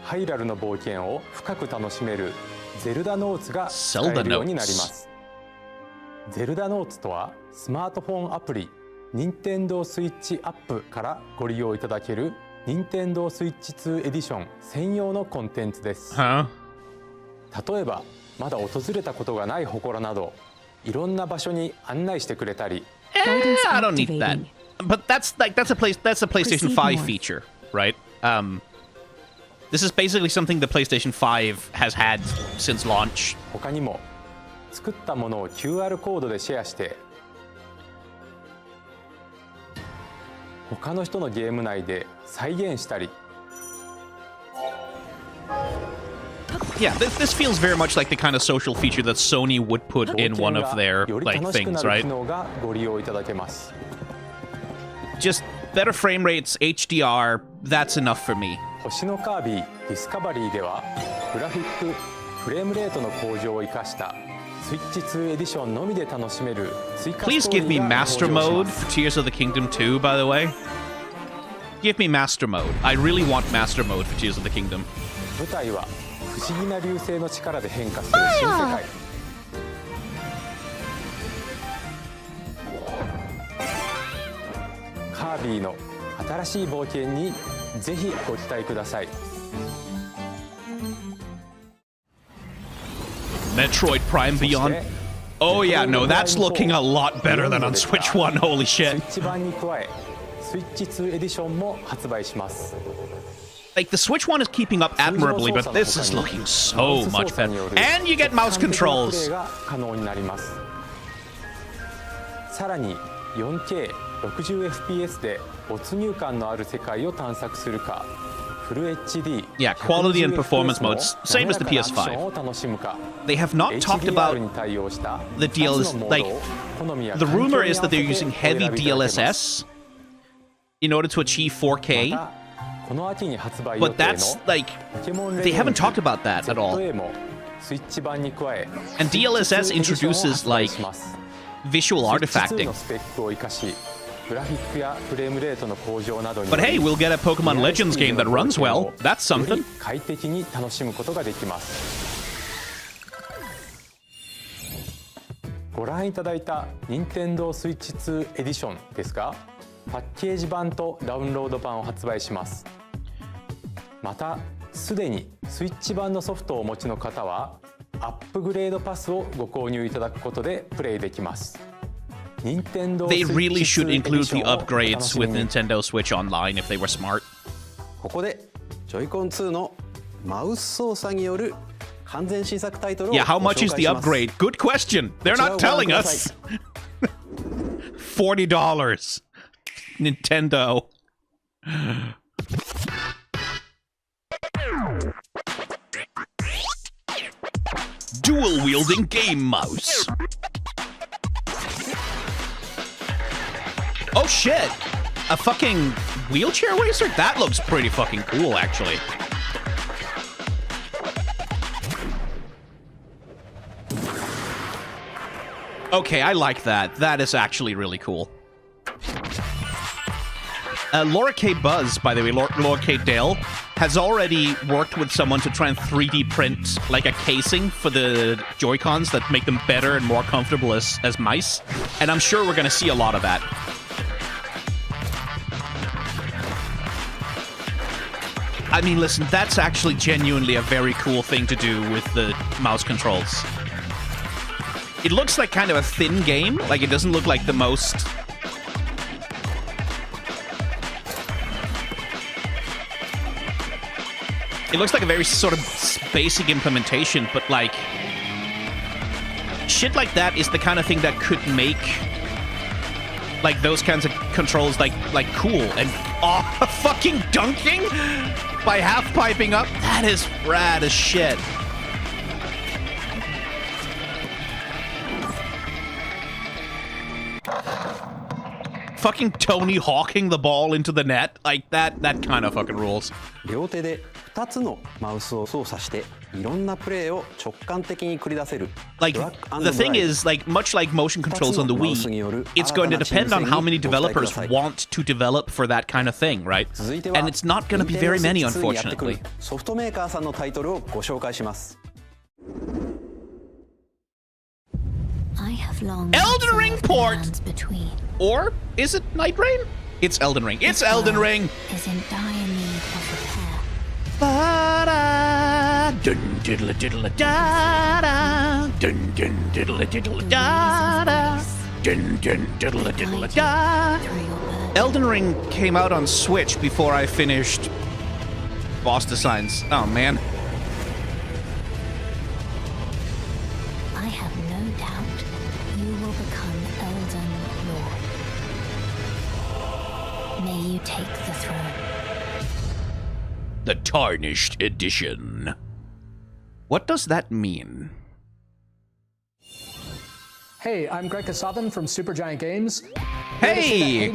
ハイラルの冒険を深く楽しめるゼルダノーツが使えるようになります。ゼルダノーツとはスマートフォンアプリ Nintendo Switch アップからご利用いただける Nintendo Switch 2エディション専用のコンテンツです。例えばまだ訪れたことがない祠などいろんな場所に案内してくれたり。I don't need that. But that's a PlayStation 5 feature, right? This is basically something the PlayStation 5 has had since launch. 他にも作ったものを QR コードでシェアして他の人のゲーム内で再現したり。Yeah, this feels very much like the kind of social feature that Sony would put in one of their like things, right? Just better frame rates, HDR, that's enough for me. 星のカービィディスカバリーではグラフィックフレームレートの向上を生かしたスイッチ2エディションのみで楽しめる追加 Please ストー give リ me ーが Master 登場し Mode ます for Tears of the Kingdom 2, by the way. Give me Master Mode. I really want Master Mode for Tears of the Kingdom. 舞台は不思議な流星の力で変化する新世界。カービィの新しい冒険にぜひご期待ください。Metroid Prime Beyond. Oh yeah, no, that's looking a lot better than on Switch 1. Holy スイ shit. ッチ版に加え、スイッチ2エディションも発売します。 Like, the Switch 1 is keeping up admirably, but this is looking so much better. And you get mouse controls. が可能になります。さらに 4K60fps で没入感のある世界を探索するか、フル HD Yeah, quality and performance modes, same as the PS5. を楽しむか。 They have not talked about に対応した the DLSS. Like, the rumor is that they're using heavy DLSS in order to achieve 4K. この秋に発売予 But 定の that's like, they haven't talked about that at all. ZA もスイッチ版に加え And DLSS introduces like visual artifacting. のスペックを生かし、グラフィックやフレームレートの向上などに But hey, we'll get a Pokemon Legends game that runs well. That's よ something. り快適に楽しむことができます。ご覧いただいた Nintendo Switch 2エディションですが、パッケージ版とダウンロード版を発売します。またすでにスイッチ版のソフトをお持ちの方はアップグレードパスをご購入いただくことでプレイできます。Nintendo They really Switch should 2 include the エディションをお楽 upgrades しみ with に。 Nintendo Switch Online if they were smart. ここでジョイコン2のマウス操作による完全新作タイトルを Yeah, how ご much 紹 is 介 the します。 upgrade? Good question. They're not telling us. $40. Nintendo. Dual wielding game mouse. Oh shit! A fucking wheelchair racer? That looks pretty fucking cool, actually. Okay, I like that. That is actually really cool. Laura K. Buzz, by the way, Laura K. Dale, has already worked with someone to try and 3D print like a casing for the Joy-Cons that make them better and more comfortable as mice. And I'm sure we're going to see a lot of that. I mean, listen, that's actually genuinely a very cool thing to do with the mouse controls. It looks like kind of a thin game. Like, it doesn't look like the most... It looks like a very sort of basic implementation, but like... Shit like that is the kind of thing that could make... like, those kinds of controls, like cool. And, oh, fucking dunking by half-piping up? That is rad as shit. Fucking Tony Hawking the ball into the net. Like, that kind of fucking rules. 両手で2つのマウスを操作していろんなプレーを直感的に繰り出せる。Like, the thing is, like, much like motion controls on the Wii, it's going to depend on how many developers want to develop for that kind of thing, right? And it's not going to be very many, unfortunately. ソフトメーカーさんのタイトルをご紹介します。Elden Ring port! Or is it Night Rain? It's Elden Ring. It's Elden Ring! Is in dire need of repair. Ba-da, dun diddle diddle da da, dun dun diddle diddle da da, dun dun diddle diddle da. Elden Ring came out on Switch before I finished Boss Designs. Oh man. I have no doubt you will become Elden Lord. May you take the throne. The Tarnished Edition. What does that mean? Hey, I'm Greg Kasavin from Supergiant Games. Hey!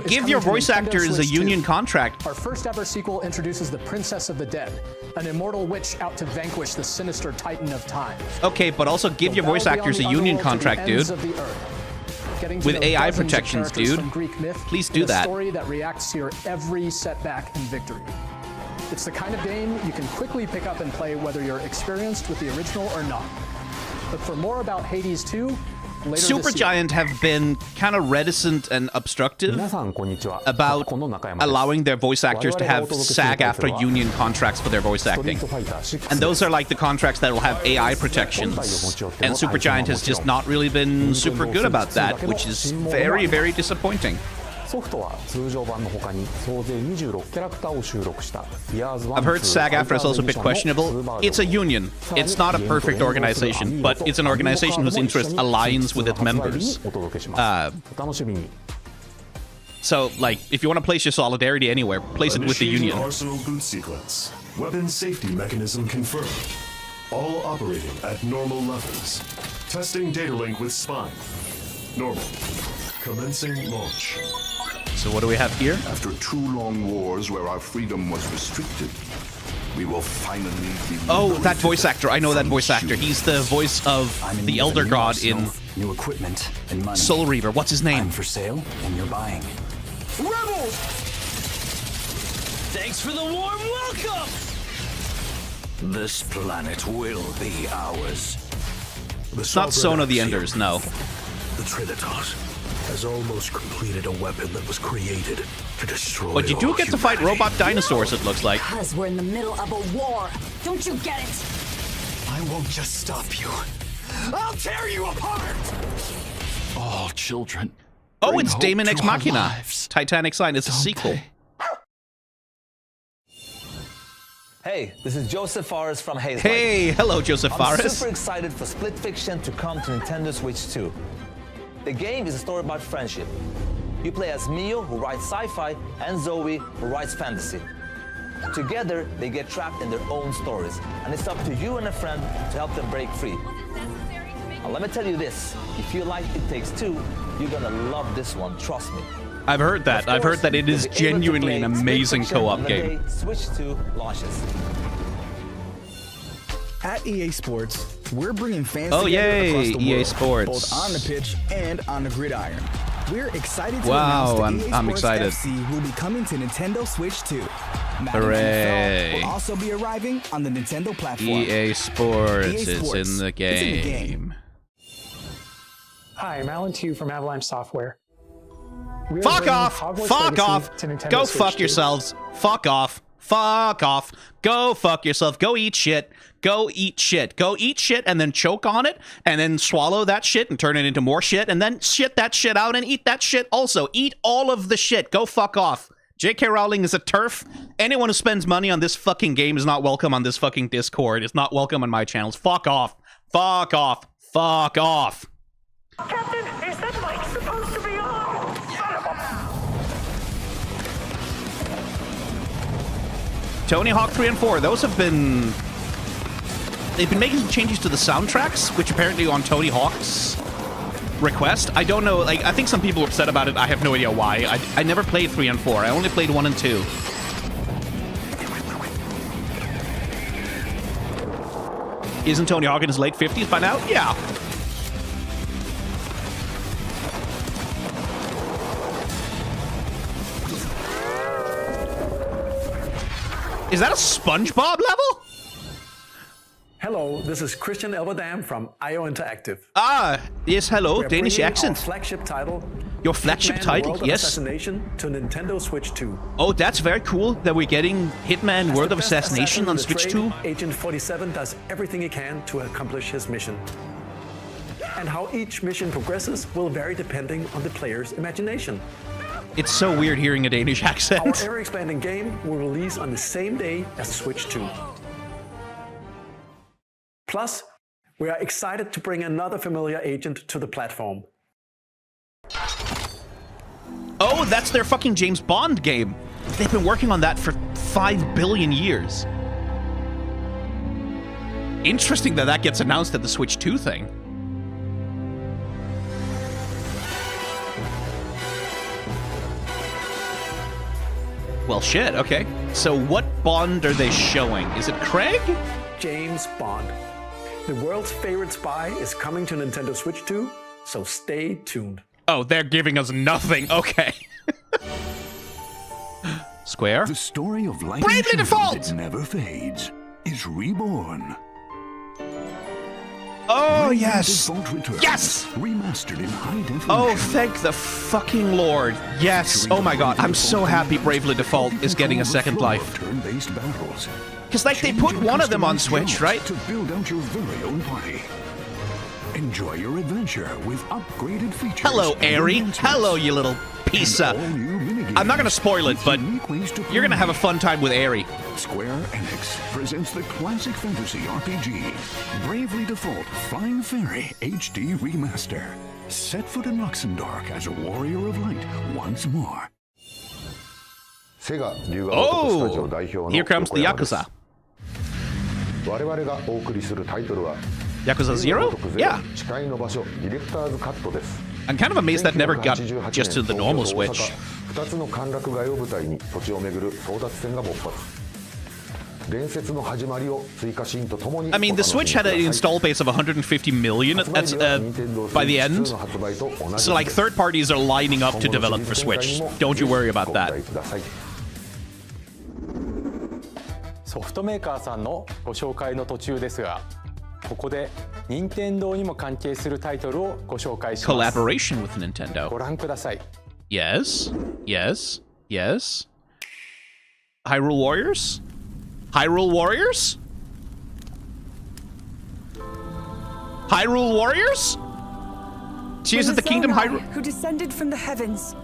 Give your voice actors a union contract. Our first ever sequel introduces the Princess of the Dead, an immortal witch out to vanquish the sinister Titan of Time. Okay, but also give your voice actors a union contract, dude. With AI protections, dude. Please do that. A story that reacts to your every setback and victory. It's the kind of game you can quickly pick up and play whether you're experienced with the original or not. But for more about Hades 2, Supergiant have been kind of reticent and obstructive about allowing their voice actors to have SAG-AFTRA union contracts for their voice acting. And those are like the contracts that will have AI protections. And Supergiant has just not really been super good about that, which is very, very disappointing. I've heard SAG-AFTRA is also a bit questionable. It's a union. It's not a perfect organization, but it's an organization whose interest aligns with its members. So, like, if you want to place your solidarity anywhere, place it with the union. Arsenal boot sequence. Weapon safety mechanism confirmed. All operating at normal levels. Testing data link with spine. Normal. Commencing launch. So what do we have here? After 2 long wars where our freedom was restricted, we will finally be... Oh, that voice actor. I know that voice actor. He's the voice of the Elder God in new equipment and money. Soul Reaver. What's his name? I'm for sale, and you're buying. Rebels! Thanks for the warm welcome! This planet will be ours. It's not Son of the Enders, no. The Trinitas has almost completed a weapon that was created to destroy. But you do get to fight robot dinosaurs, it looks like. Because we're in the middle of a war. Don't you get it? I won't just stop you. I'll tear you apart! All children. Oh, it's Daemon Ex Machina. Titanic Sign. It's a sequel. Hey, this is Joseph Fares from Hazelight. Hey, hello, Joseph Fares. I'm super excited for Split Fiction to come to Nintendo Switch 2. The game is a story about friendship. You play as Mio, who writes sci-fi, and Zoe, who writes fantasy. Together, they get trapped in their own stories, and it's up to you and a friend to help them break free. Now, let me tell you this, if you like It Takes Two, you're gonna love this one, trust me. I've heard that. I've heard that it is genuinely an amazing co-op game. Switch 2 launches. At EA Sports, We're bringing fans Oh, together yay, across the EA world, Sports. both on the pitch and on the gridiron. We're excited to Wow, announce that EA I'm Sports excited. FC will be coming to Nintendo Switch 2. Madden Hooray. NFL will also be arriving on the Nintendo platform. EA Sports, EA Sports is in the is in the game. Hi, I'm Alan Tu from Avalanche Software. We are Fuck bringing off! Hogwarts Fuck Legacy off! to Nintendo Go Switch fuck 2. yourselves. Fuck off. Fuck off. Go fuck yourself. Go eat shit. Go eat shit. Go eat shit and then choke on it and then swallow that shit and turn it into more shit and then shit that shit out and eat that shit also. Eat all of the shit. Go fuck off. J.K. Rowling is a turf. Anyone who spends money on this fucking game is not welcome on this fucking Discord. It's not welcome on my channels. Fuck off. Fuck off. Fuck off. Captain, is that mic supposed to be on? Son of a... Tony Hawk 3 and 4, those have been... They've been making some changes to the soundtracks, which apparently on Tony Hawk's request. I don't know, like, I think some people are upset about it. I have no idea why. I never played 3 and 4. I only played 1 and 2. Isn't Tony Hawk in his late 50s by now? Yeah. Is that a SpongeBob level? Hello, this is Christian Elverdam from IO Interactive. Ah, yes, hello, We're Danish bringing accent. Our flagship title. Your flagship Hitman: title, World of yes. Assassination to Nintendo Switch 2. Oh, that's very cool that we're getting Hitman As World the of best Assassination assassin on in the Switch trade, 2. Agent 47 does everything he can to accomplish his mission. And how each mission progresses will vary depending on the player's imagination. It's so weird hearing a Danish Our accent. ever-expanding game will release on the same day as Switch 2. Plus, we are excited to bring another familiar agent to the platform. Oh, that's their fucking James Bond game. They've been working on that for 5 billion years. Interesting that that gets announced at the Switch 2 thing. Well, shit, okay. So what Bond are they showing? Is it Craig? James Bond. The world's favorite spy is coming to Nintendo Switch 2, so stay tuned. Oh, they're giving us nothing. Okay. Square. The story of light Bravely and Default! that never fades is reborn. Oh, Bravely yes. Default returns, Yes! Remastered in high definition. Oh, thank the fucking Lord. Yes. Oh my god, I'm so happy Bravely Default is getting a second life. Turn-based battles. Because, like, they put one of them on Switch, right? To build out your very own party. Enjoy your adventure with upgraded features. Hello, and Airy. enhancements. Hello, you little piece of... I'm not going to spoil it, but you're going to have a fun time with Airy. Square Enix presents the classic fantasy RPG, Bravely Default Flying Fairy HD Remaster. Set foot in Luxembourg as a warrior of light once more. Oh, here comes the Yakuza. Yakuza 0? Yeah. I'm kind of amazed that never got just to the normal Switch. I mean, the Switch had an install base of 150 million by the end. So, like, third parties are lining up to develop for Switch. Don't you worry about that. ソフトメーカーさんのご紹介の途中ですが、ここで任天堂にも関係するタイトルをご紹介します。 Collaboration with Nintendo. ご覧ください。 Yes. Yes. Yes. Hyrule Warriors? Hyrule Warriors? Hyrule Warriors? Tears of the Kingdom Hyrule... Who descended from the heavens.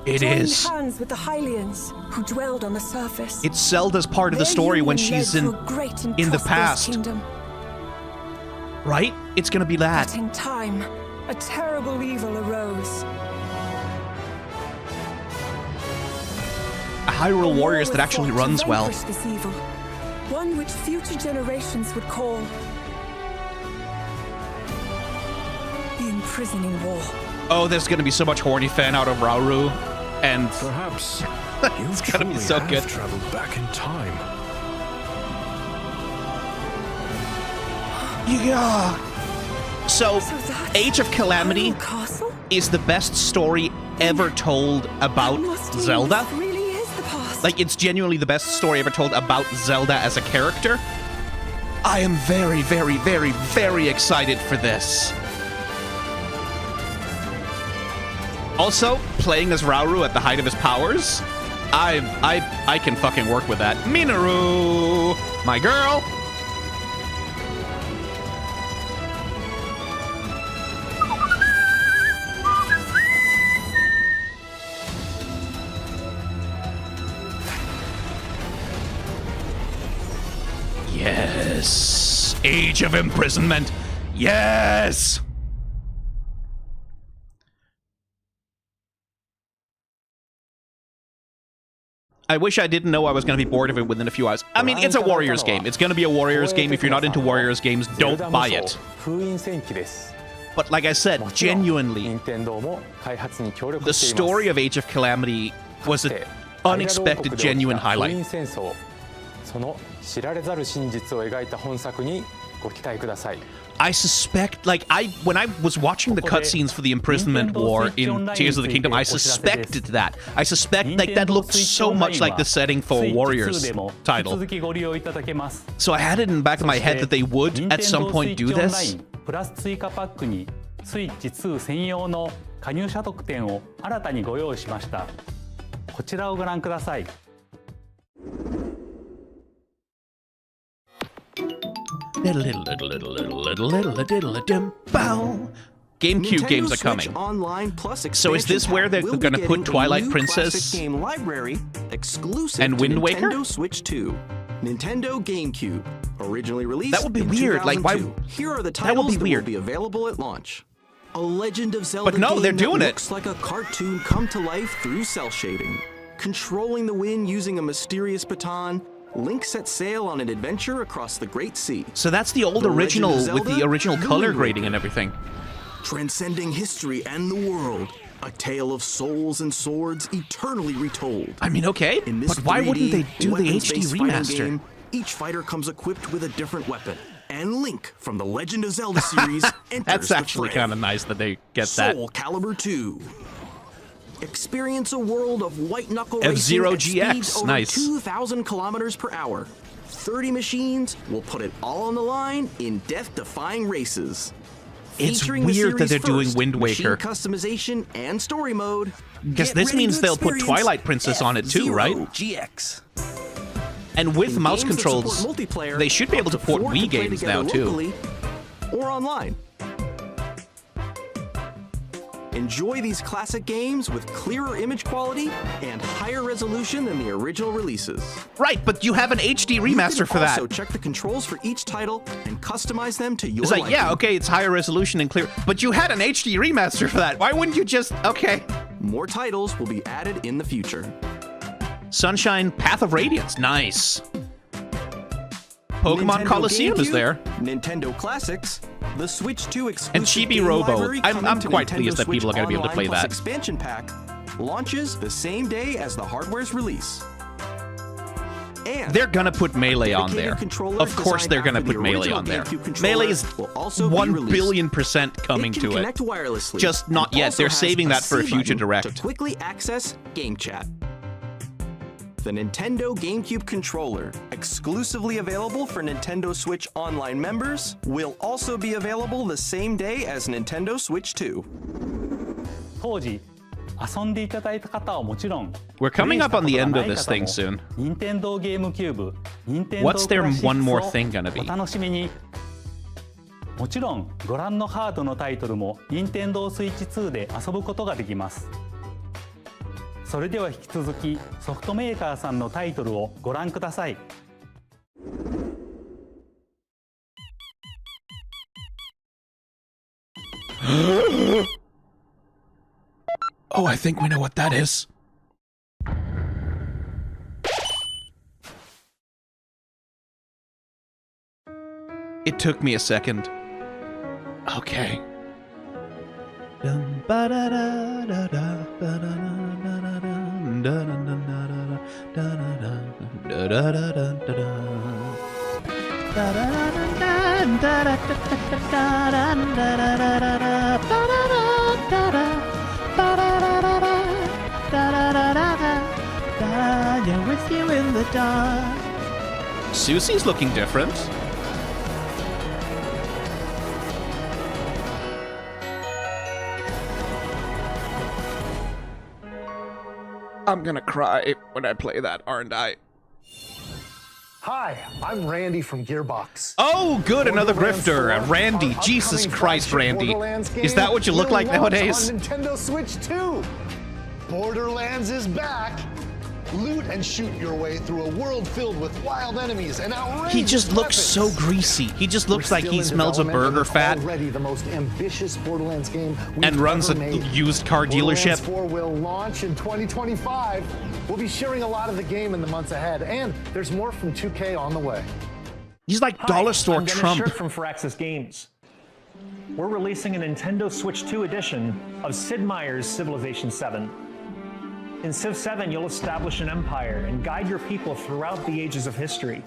It is. Joined hands with the Hylians, who dwelled on the surface. It's Zelda's part of the story when she's in the past. Kingdom. Right? It's gonna be that. But in time, a terrible evil arose. A Hyrule Warriors that actually runs well. This evil, one which future generations would call the imprisoning war. Oh, there's gonna be so much horny fan out of Rauru, and perhaps it's gonna be so good. Traveled back in time. Yeah. So Age of Calamity is the best story ever told about Zelda. Like, it's genuinely the best story ever told about Zelda as a character. I am very, very, very, very excited for this. Also, playing as Rauru at the height of his powers, I can fucking work with that. Minoru, my girl. Yes! Age of Imprisonment! Yes! I wish I didn't know I was going to be bored of it within a few hours. I mean, it's a Warriors game. It's going to be a Warriors game. If you're not into Warriors games, don't buy it. But like I said, genuinely, the story of Age of Calamity was an unexpected, genuine highlight. I suspect, like, when I was watching the cutscenes for the imprisonment war in Tears of the Kingdom, I suspected that. I suspect, like, that looked so much like the setting for a Warriors title. So I had it in the back of my head that they would, at some point, do this. GameCube games are coming. So is this where they're going to put Twilight Princess game library exclusive and Wind Waker? Nintendo Switch 2, Nintendo GameCube, originally released. That would be weird. Like, why? Here are the That would titles be weird. Will be available at launch. A Legend of Zelda But no, game they're doing that it. looks like a cartoon come to life through cell shading. Controlling the wind using a mysterious baton, Link sets sail on an adventure across the Great Sea. So that's the old The original Legend of with the Zelda, original the color Wind grading Waker. and everything. Transcending history and the world. A tale of souls and swords eternally retold. I mean, okay, In this but why wouldn't 3D, they do the HD weapons-based fighting remaster? game, each fighter comes equipped with a different weapon. And Link from the Legend of Zelda series enters That's the actually fray. kind of nice that they get that. Soul Calibur 2. Experience a world of white knuckle F-Zero racing at speeds GX, over nice. 2,000 kilometers per hour. 30 machines will put it all on the line in death-defying races. It's Featuring the weird that series' they're doing first Wind Waker. machine customization and story mode. Because Get this ready means to they'll put experience Twilight Princess on it too, right? F-Zero GX. And with In mouse games that controls, support multiplayer, they should be able to up port 4 Wii can play games together now too. locally or online. Enjoy these classic games with clearer image quality and higher resolution than the original releases. Right, but you have an HD remaster for that. Also, check the controls for each title and customize them to your It's like, liking. yeah, okay, it's higher resolution and clear, but you had an HD remaster for that. Why wouldn't you just, okay. More titles will be added in the future. Sunshine Path of Radiance, nice. Pokemon Nintendo Coliseum is GameCube, there. Nintendo Classics, the Switch 2 exclusive And Chibi game Robo. library I'm coming to quite Nintendo pleased that Switch people are going to be able to Online play Plus that. Expansion pack launches the same day as the hardware's release. And They're gonna put Melee on there. dedicated controller Of course designed they're gonna after put the Melee original on there. GameCube controller Melee is will also be 1 released. billion% coming it can to it. connect wirelessly. Just not It yet. also They're has saving that for a C future button direct. To quickly access Game Chat. The Nintendo GameCube controller, exclusively available for Nintendo Switch Online members, will also be available the same day as Nintendo Switch 2. We're coming up on the end of this thing soon. What's their one more thing gonna be? もちろんご覧のハードのタイトルも Nintendo Switch 2で遊ぶことができます。それでは引き続きソフトメーカーさんのタイトルをご覧ください。Oh, I think we know what that is. It took me a second. Okay. You're with you in the dark. Susie's looking different. I'm gonna cry when I play that, aren't I? Hi, I'm Randy from Gearbox. Oh, good, another grifter. Randy, Jesus Christ, Randy. Is that what you look like nowadays? On Nintendo Switch 2. Borderlands is back. Loot and shoot your way through a world filled with wild enemies and outrageous He just looks so greasy. He just looks like he smells a burger fat. Already the most ambitious Borderlands game and runs a used car dealership. Borderlands 4 will launch in 2025. We'll be sharing a lot of the game in the months ahead, and there's more from 2K on the way. He's like dollar store Trump. Shirt from Firaxis Games. We're releasing a Nintendo Switch 2 edition of Sid Meier's Civilization 7. In Civ 7, you'll establish an empire and guide your people throughout the ages of history.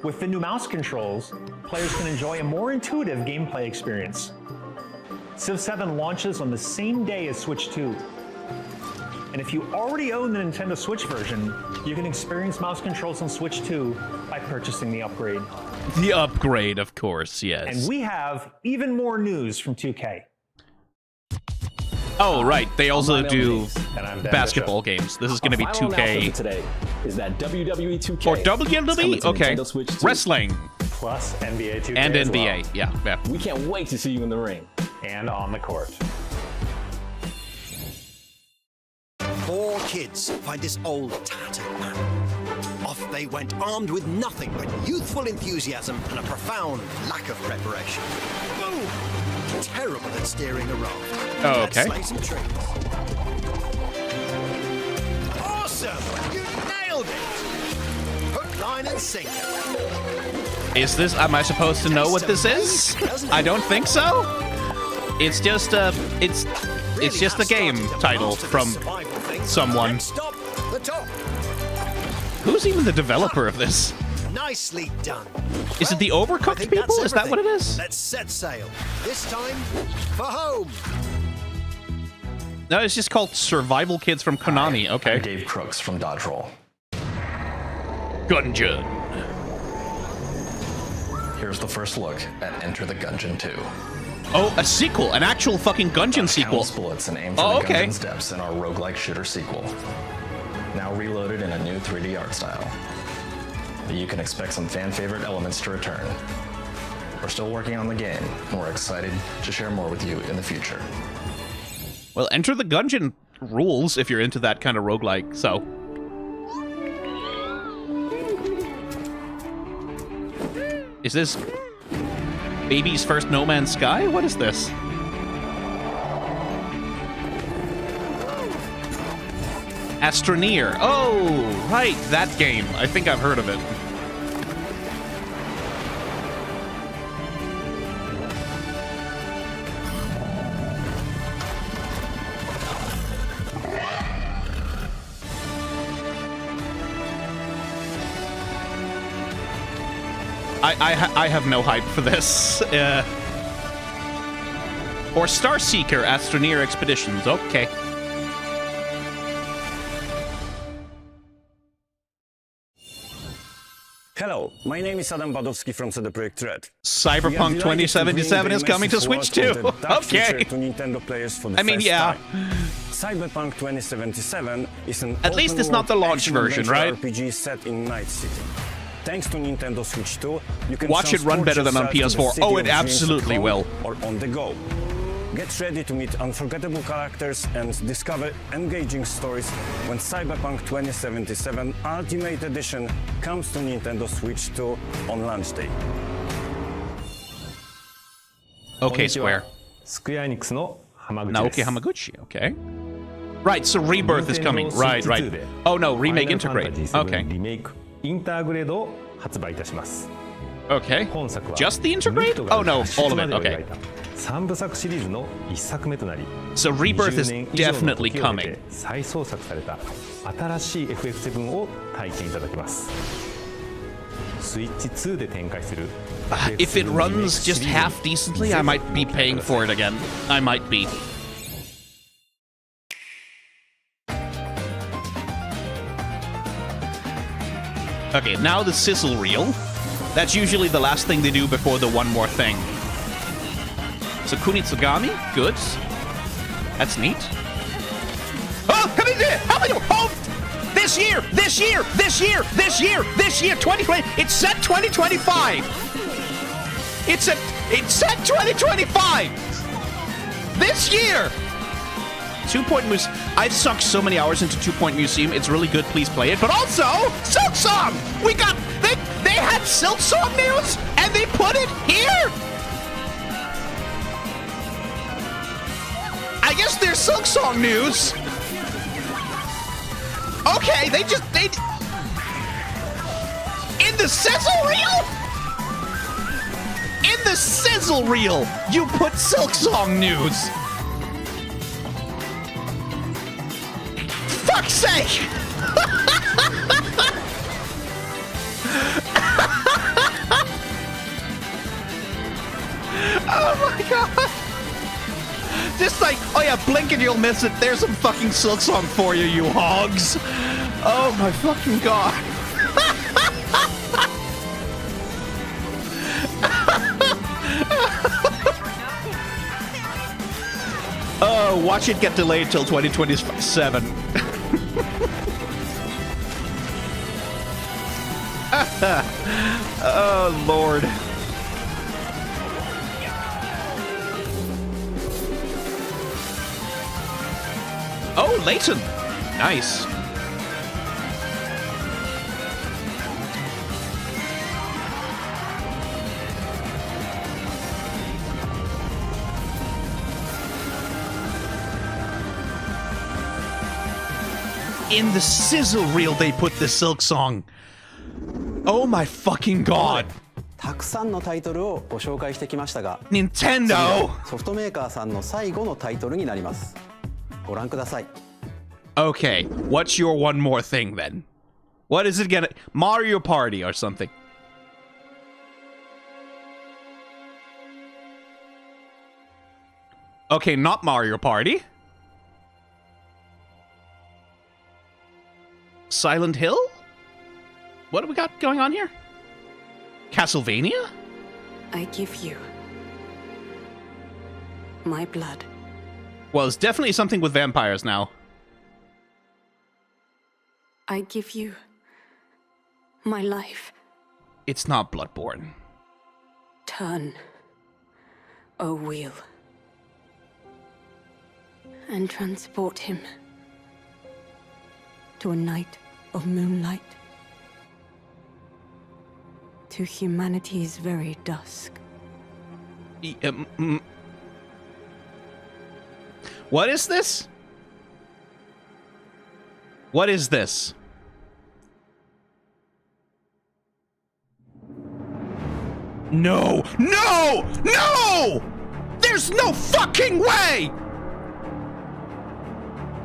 With the new mouse controls, players can enjoy a more intuitive gameplay experience. Civ 7 launches on the same day as Switch 2. And if you already own the Nintendo Switch version, you can experience mouse controls on Switch 2 by purchasing the upgrade. The upgrade, of course, yes. And we have even more news from 2K. Oh, right. They also do basketball games. This is going to be 2K. Today is that WWE 2K. Or WWE? Okay. Wrestling. Plus NBA 2K. And as NBA. well. Yeah. We can't wait to see you in the ring. And on the court. 4 kids find this old tattered man. Off they went armed with nothing but youthful enthusiasm and a profound lack of preparation. Boom! Terrible at steering a raft. Oh, okay. Let's slay some trees. Awesome! You nailed it! Hook, line, and sinker. Is this... Am I supposed to know what this is? I don't think so. It's just a... It's just a game title from someone. Who's even the developer of this? Nicely done. Is it the Overcooked people? Is that what it is? Let's set sail. This time for home. No, it's just called Survival Kids from Konami. Okay. I'm Dave Crooks from Dodge Roll. Gungeon. Here's the first look at Enter the Gungeon 2. Oh, a sequel, an actual fucking Gungeon sequel. Bullets and aim for the Gungeon's depths in our roguelike shooter sequel. Now reloaded in a new 3D art style. You can expect some fan-favorite elements to return. We're still working on the game, and we're excited to share more with you in the future. Well, Enter the Gungeon rules if you're into that kind of roguelike, so... Is this baby's first No Man's Sky? What is this? Astroneer. Oh, right, that game. I think I've heard of it. I have no hype for this. Or Starseeker Astroneer Expeditions. Okay. Hello, my name is Adam Badowski from CD Projekt Red. Cyberpunk 2077 is coming to Switch too. Okay. To Nintendo players for the I mean, yeah. time. Cyberpunk 2077 is an at least it's not the launch version, right? RPG set in Night City. Thanks to Nintendo Switch 2, you can watch it run better than on PS4. Oh, it absolutely will. Or on the go. Get ready to meet unforgettable characters and discover engaging stories when Cyberpunk 2077 Ultimate Edition comes to Nintendo Switch 2 on launch day. Okay, Square. Naoki Hamaguchi, okay. Right, so Rebirth is coming. Right. Oh no, Remake Integrate. Okay. Okay. Just the Integrate? Oh no, all of it. Okay. So Rebirth is definitely coming. Switch 2で展開する If it runs just half decently, I might be paying for it again. I might be. Okay, now the Sizzle reel. That's usually the last thing they do before the one more thing. So Kunitsugami, good. That's neat. Oh, come in there! How many? Oh, this year, 2020. It's set 2025. It's set 2025. This year. 2 Point Museum. I've sucked so many hours into 2 Point Museum. It's really good. Please play it. But also, Silksong. We got they had Silksong news and they put it here. I guess there's Silksong news. Okay, they in the Sizzle reel. In the Sizzle reel, you put Silksong news. Fuck's sake! Oh my god! Just like, oh yeah, blink and you'll miss it. There's some fucking Silksong for you, you hogs. Oh my fucking god. Oh, watch it get delayed till 2027. Oh, Lord. Oh, Layton. Nice. In the Sizzle reel, they put the Silksong. Oh my fucking god. たくさんのタイトルをご紹介してきましたが、 Nintendo! ソフトメーカーさんの最後のタイトルになります。ご覧ください。 Okay, what's your one more thing then? What is it gonna... Mario Party or something? Okay, not Mario Party. Silent Hill? What do we got going on here? Castlevania? I give you my blood. Well, it's definitely something with vampires now. I give you my life. It's not Bloodborne. Turn, O wheel, and transport him to a night of moonlight, to humanity's very dusk. What is this? What is this? No! No! No! There's no fucking way!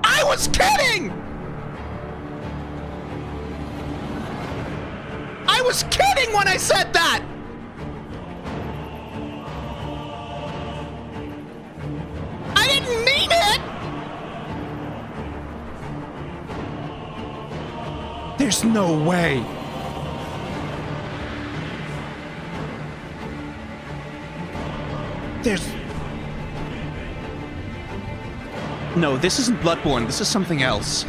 I was kidding! I was kidding when I said that! I didn't mean it! There's no way. There's... No, this isn't Bloodborne. This is something else.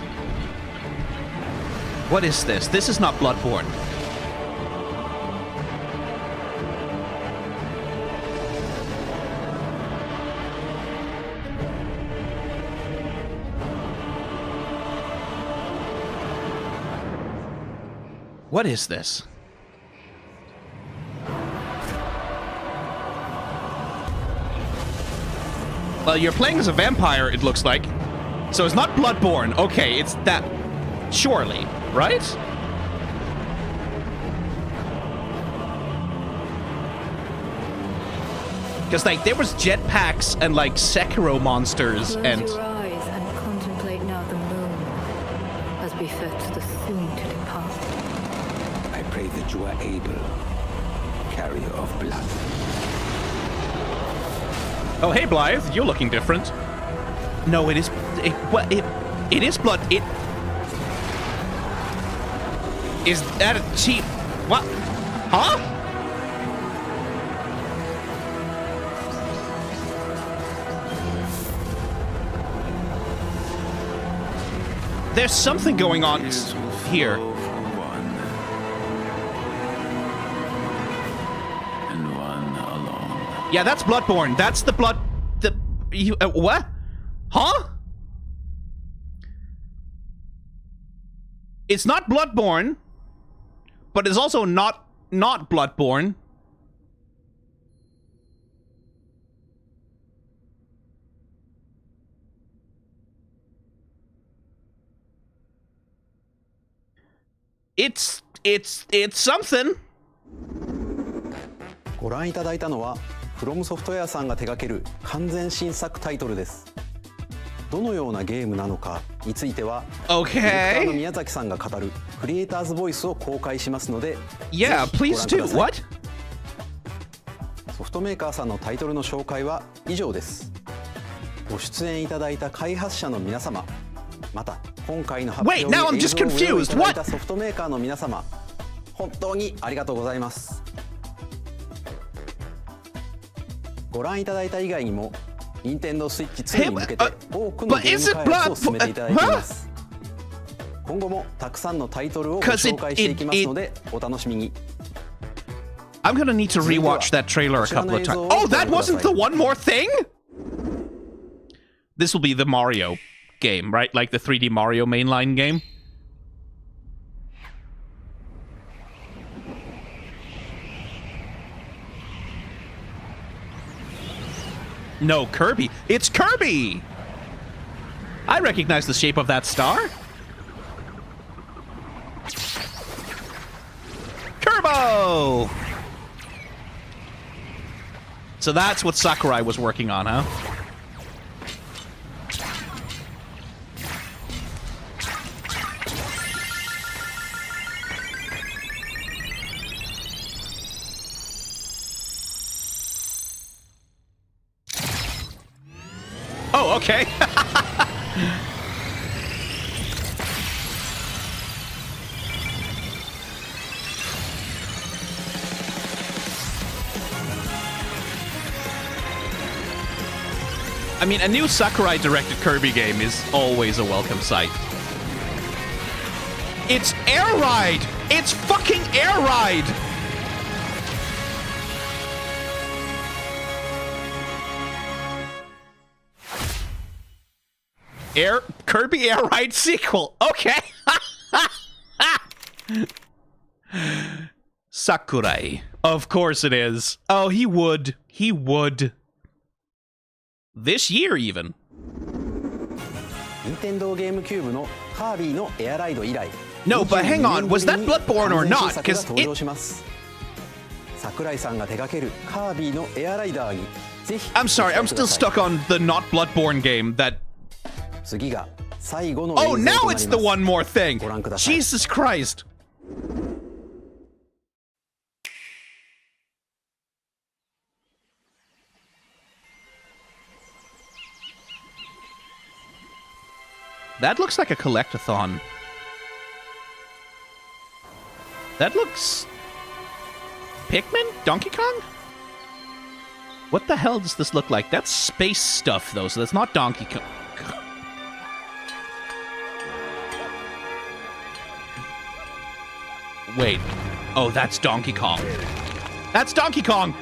What is this? This is not Bloodborne. What is this? Well, you're playing as a vampire, it looks like. So it's not Bloodborne. Okay, it's that. Surely, right? Because, like, there was jetpacks and, like, Sekiro monsters Close and... your eyes and contemplate now the moon, as befits the soon to depart. I pray the that you are able. Carrier of blood. Oh, hey, Blythe. You're looking different. No, it is... It is blood. It... Is that a cheap... What? Huh? There's something going on here. Yeah, that's Bloodborne. That's the blood... what? Huh? It's not Bloodborne, but it's also not Bloodborne. It's something. ご覧いただいたのはフロムソフトウェアさんが手掛ける完全新作タイトルです。どのようなゲームなのかについては、ディレクターの宮崎さんが語るクリエイターズボイスを公開しますので、Yeah, please do. What? ソフトメーカーさんのタイトルの紹介は以上です。ご出演いただいた開発者の皆様、また今回の発表に映像をご用意いただいたソフトメーカーの皆様、本当にありがとうございます。ご覧いただいた以外にも、任天堂スイッチ2に向けて多くのゲーム開発を進めていただいています。今後もたくさんのタイトルをご紹介していきますので、お楽しみに。I'm gonna need to rewatch that trailer a couple of times. Oh, that wasn't the one more thing? This will be the Mario game, right? Like the 3D Mario mainline game? No, Kirby. It's Kirby! I recognize the shape of that star. Turbo! So that's what Sakurai was working on, huh? Oh, okay. I mean, a new Sakurai-directed Kirby game is always a welcome sight. It's Air Ride! It's fucking Air Ride! Kirby Air Ride sequel. Okay. Sakurai. Of course it is. Oh, he would. He would. This year, even. Nintendo GameCube のカービィのエアライド以来。No, but hang on. Was that Bloodborne or not? Because Sakurai さんが手掛けるカービィのエアライダーにぜひ。I'm sorry. I'm still stuck on the not Bloodborne game that. Oh, now it's the one more thing. Jesus Christ. That looks like a collectathon. That looks... Pikmin? Donkey Kong? What the hell does this look like? That's space stuff, though, so that's not Donkey Kong. Wait. Oh, that's Donkey Kong. That's Donkey Kong!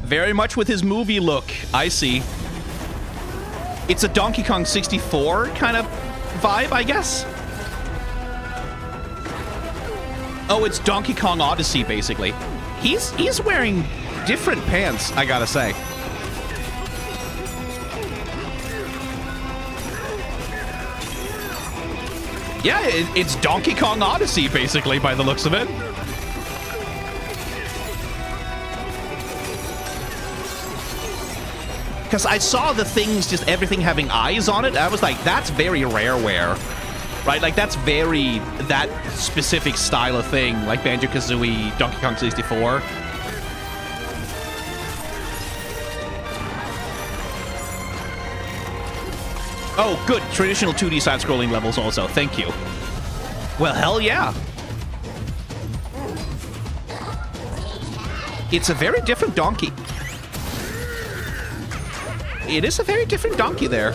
Very much with his movie look. I see. It's a Donkey Kong 64 kind of vibe, I guess? Oh, it's Donkey Kong Odyssey, basically. He's wearing different pants, I gotta say. Yeah, it's Donkey Kong Odyssey, basically, by the looks of it. because I saw the things, just everything having eyes on it. I was like, that's very Rareware, right? Like, that's very that specific style of thing, like Banjo-Kazooie, Donkey Kong 64. Oh, good. Traditional 2D side-scrolling levels also. Thank you. Well, hell yeah. It's a very different Donkey. It is a very different Donkey there.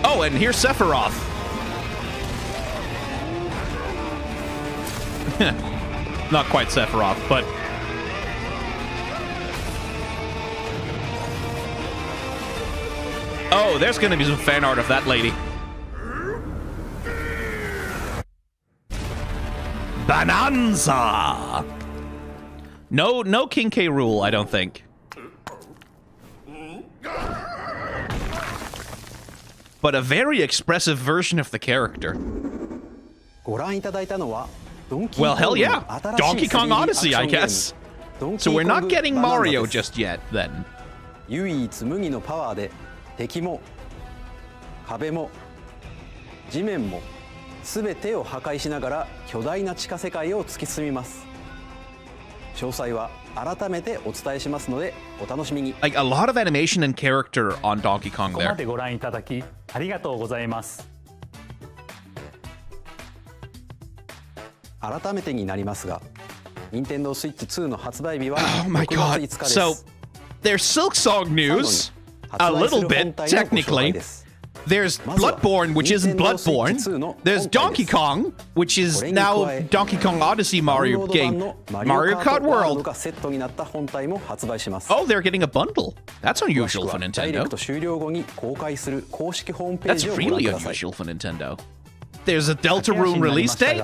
Oh, and here's Sephiroth. Not quite Sephiroth, but... Oh, there's gonna be some fan art of that lady. Bonanza! No King K. Rool, I don't think. But a very expressive version of the character. Well, hell yeah. Donkey Kong Odyssey, I guess. So we're not getting Mario just yet, then. 唯一無二のパワーで敵も壁も地面も全てを破壊しながら巨大な地下世界を突き進みます。詳細は改めてお伝えしますのでお楽しみに。Like a lot of animation and character on Donkey Kong there. ここまでご覧いただきありがとうございます。改めてになりますが、Nintendo Switch 2の発売日は6月5日です。So, there's Silksong news, a little bit, technically. There's Bloodborne, which isn't Bloodborne. There's Donkey Kong, which is now Donkey Kong Odyssey Mario game. Mario Kart World. Oh, they're getting a bundle. That's unusual for Nintendo. That's really unusual for Nintendo. There's a Deltarune release date.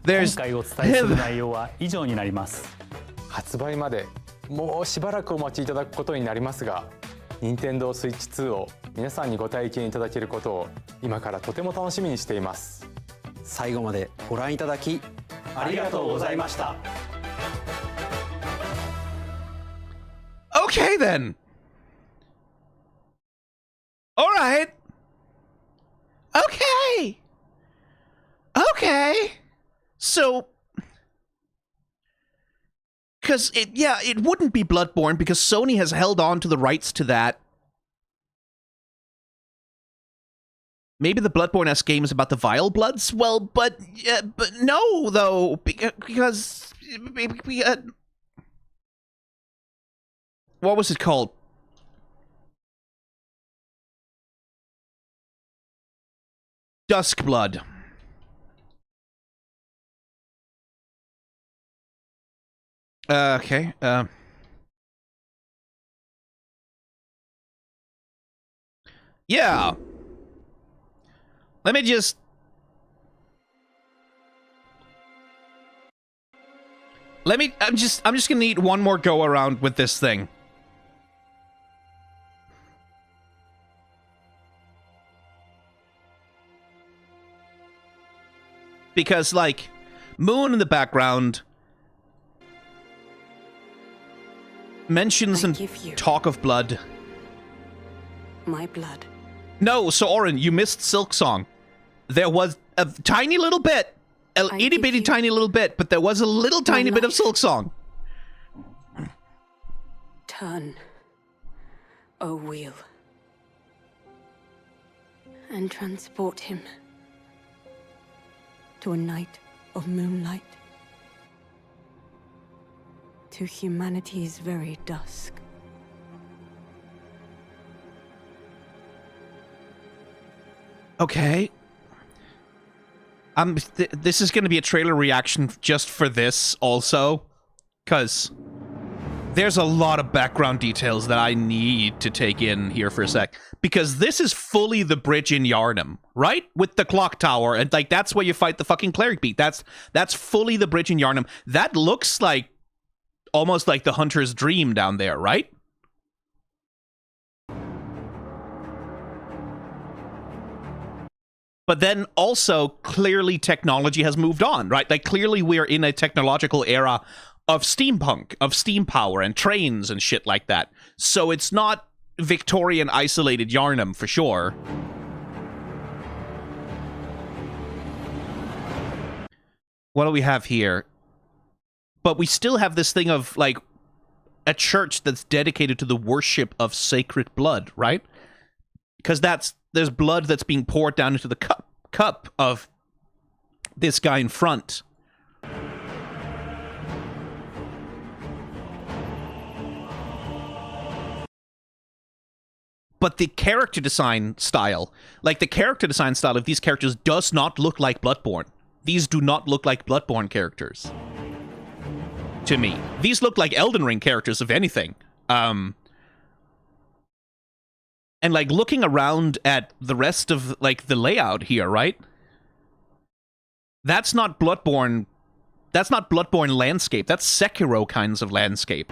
There's 発売までもうしばらくお待ちいただくことになりますが、Nintendo Switch 2を皆さんにご体験いただけることを今からとても楽しみにしています。最後までご覧いただきありがとうございました。Okay then. All right. Okay. Okay. So, because it wouldn't be Bloodborne because Sony has held on to the rights to that. Maybe the Bloodborne-esque game is about the Vile Bloods? Well, but no, though, because what was it called? Duskblood. Okay. Yeah. Let me just... I'm just gonna need one more go around with this thing. Because, like, Moon in the background mentions and talk of blood. My blood. No, so Orin, you missed Silksong. There was a tiny little bit, a itty bitty tiny little bit, but there was a little tiny bit of Silksong. Turn, O wheel, and transport him to a night of moonlight, to humanity's very dusk. Okay. This is going to be a trailer reaction just for this also, because there's a lot of background details that I need to take in here for a sec. Because this is fully the bridge in Yharnam, right? With the clock tower, and like that's where you fight the fucking cleric beat. That's fully the bridge in Yharnam. That looks like almost like the Hunter's Dream down there, right? But then also, clearly technology has moved on, right? Like, clearly we're in a technological era of steampunk, of steam power and trains and shit like that. So it's not Victorian isolated Yarnum, for sure. What do we have here? But we still have this thing of, like, a church that's dedicated to the worship of sacred blood, right? Because there's blood that's being poured down into the cup of this guy in front. But the character design style, like the character design style of these characters does not look like Bloodborne. These do not look like Bloodborne characters. To me. These look like Elden Ring characters, if anything. And, like, looking around at the rest of, like, the layout here, right? That's not Bloodborne... That's not Bloodborne landscape. That's Sekiro kinds of landscape.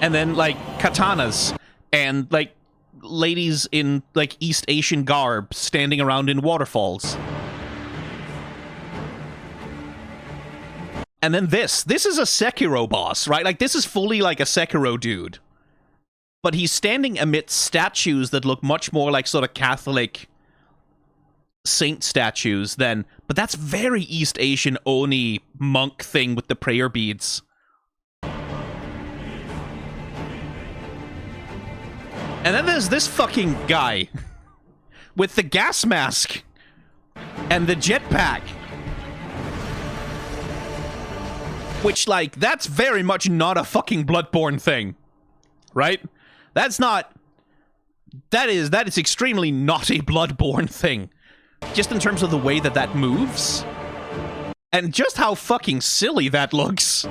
And then, like, katanas. And, like, ladies in, like, East Asian garb standing around in waterfalls. And then this is a Sekiro boss, right? Like, this is fully like a Sekiro dude. But he's standing amidst statues that look much more like sort of Catholic saint statues than... But that's very East Asian Oni monk thing with the prayer beads. And then there's this fucking guy with the gas mask and the jetpack. Which, like, that's very much not a fucking Bloodborne thing. Right? That's not... That is extremely not a Bloodborne thing. Just in terms of the way that that moves. And just how fucking silly that looks.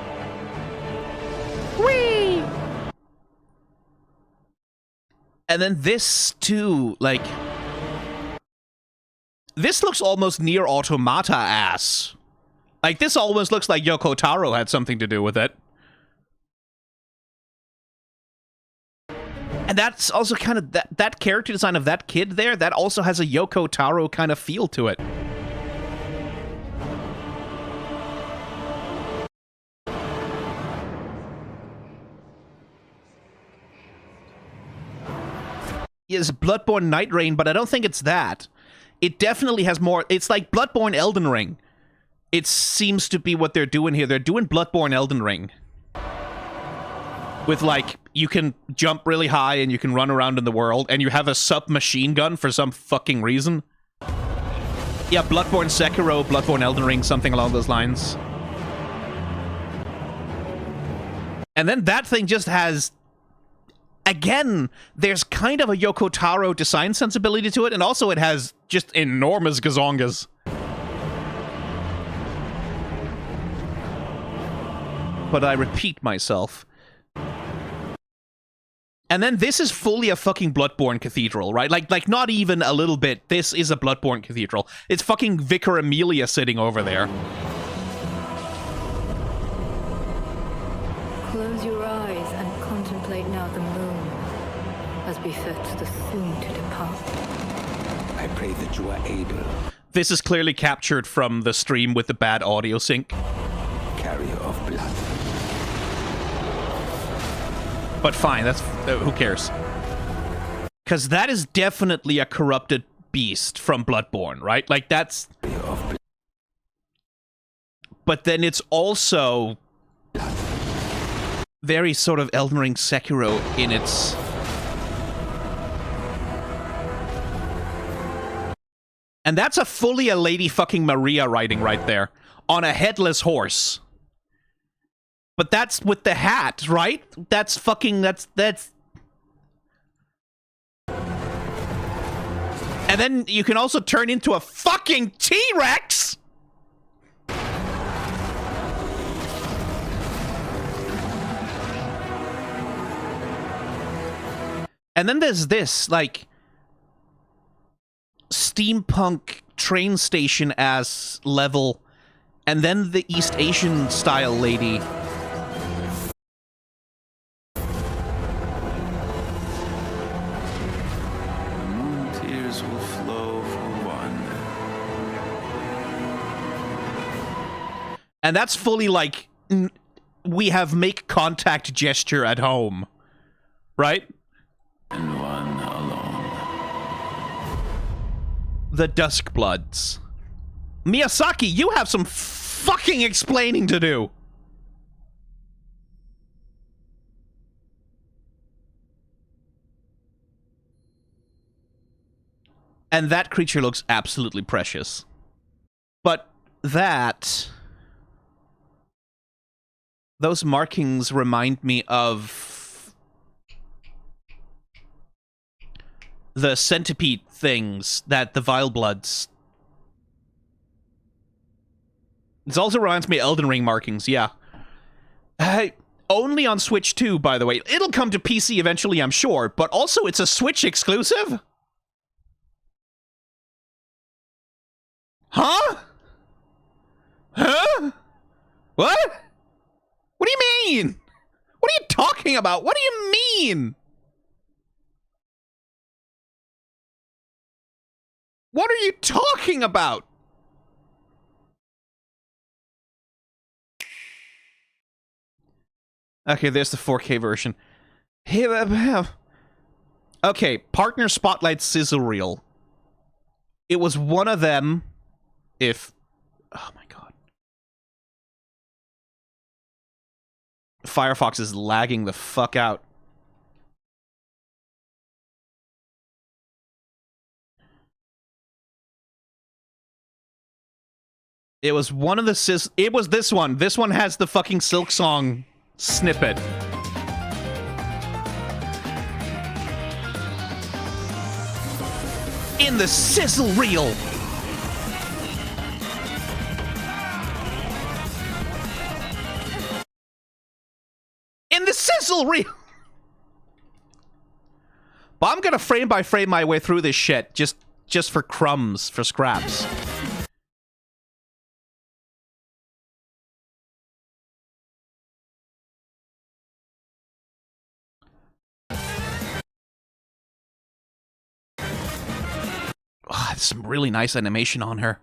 Whee! And then this, too, like... This looks almost near Automata-ass. Like, this almost looks like Yoko Taro had something to do with it. And that's also kind of... That character design of that kid there, that also has a Yoko Taro kind of feel to it. Is Bloodborne Night Rain, but I don't think it's that. It definitely has more... It's like Bloodborne Elden Ring. It seems to be what they're doing here. They're doing Bloodborne Elden Ring. With, like, you can jump really high and you can run around in the world, and you have a submachine gun for some fucking reason. Yeah, Bloodborne Sekiro, Bloodborne Elden Ring, something along those lines. And then that thing just has... Again, there's kind of a Yoko Taro design sensibility to it, and also it has just enormous gazongas. But I repeat myself. And then this is fully a fucking Bloodborne cathedral, right? Like not even a little bit. This is a Bloodborne cathedral. It's fucking Vicar Amelia sitting over there. Close your eyes and contemplate now the moon, as befits the soon to depart. I pray that you are able. This is clearly captured from the stream with the bad audio sync. Carrier of blood. But fine, that's... who cares? Because that is definitely a corrupted beast from Bloodborne, right? Like, that's... But then it's also... very sort of Elden Ring Sekiro in its... And that's a fully a Lady fucking Maria riding right there. On a headless horse. But that's with the hat, right? That's fucking... That's... And then you can also turn into a fucking T-Rex! And then there's this, like... steampunk train station-ass level. And then the East Asian style lady. And that's fully like, we have make contact gesture at home. Right? And one alone. The Duskbloods. Miyazaki, you have some fucking explaining to do. And that creature looks absolutely precious. But that... those markings remind me of the centipede things that the Vilebloods... This also reminds me of Elden Ring markings, yeah. Only on Switch 2, by the way. It'll come to PC eventually, I'm sure, but also it's a Switch exclusive? Huh? Huh? What? What do you mean? What are you talking about? What do you mean? What are you talking about? Okay, there's the 4K version. Okay, Partner Spotlight Sizzle Reel. It was one of them. If... oh my god. Firefox is lagging the fuck out. It was one of the it was this one. This one has the fucking Silk Song snippet. In the Sizzle Reel. In the Sizzle Reel. But I'm gonna frame by frame my way through this shit just for crumbs, for scraps. Oh, there's some really nice animation on her.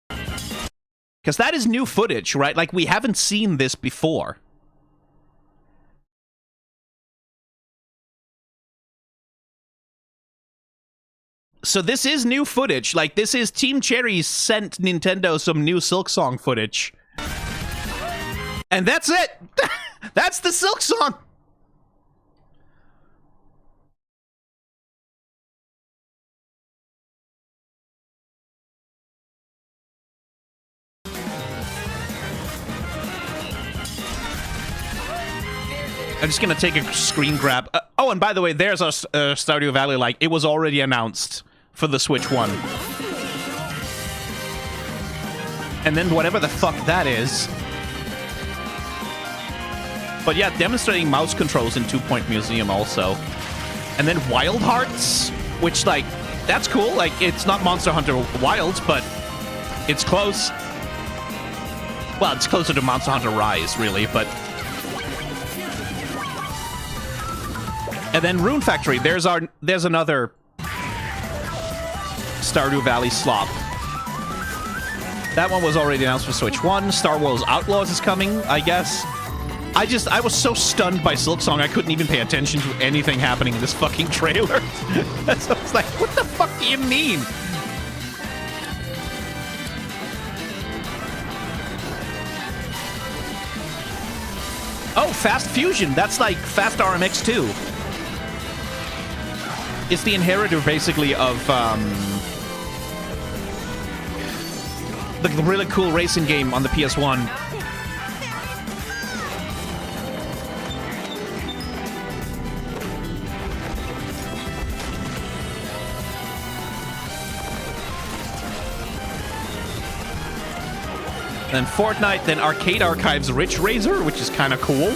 Because that is new footage, right? Like, we haven't seen this before. So this is new footage. Like, this is Team Cherry sent Nintendo some new Silk Song footage. And that's it! That's the Silk Song! I'm just gonna take a screen grab. Oh, and by the way, there's our Stardew Valley. Like, it was already announced for the Switch 1. And then whatever the fuck that is. But yeah, demonstrating mouse controls in 2 Point Museum also. And then Wild Hearts, which, like, that's cool. Like, it's not Monster Hunter Wilds, but it's close. Well, it's closer to Monster Hunter Rise, really, but... And then Rune Factory, there's another Stardew Valley slop. That one was already announced for Switch 1. Star Wars Outlaws is coming, I guess. I was so stunned by Silk Song, I couldn't even pay attention to anything happening in this fucking trailer. So I was like, what the fuck do you mean? Oh, Fast Fusion. That's like Fast RMX 2. It's the inheritor, basically, of the really cool racing game on the PS1. Then Fortnite, then Arcade Archives Rich Razor, which is kind of cool.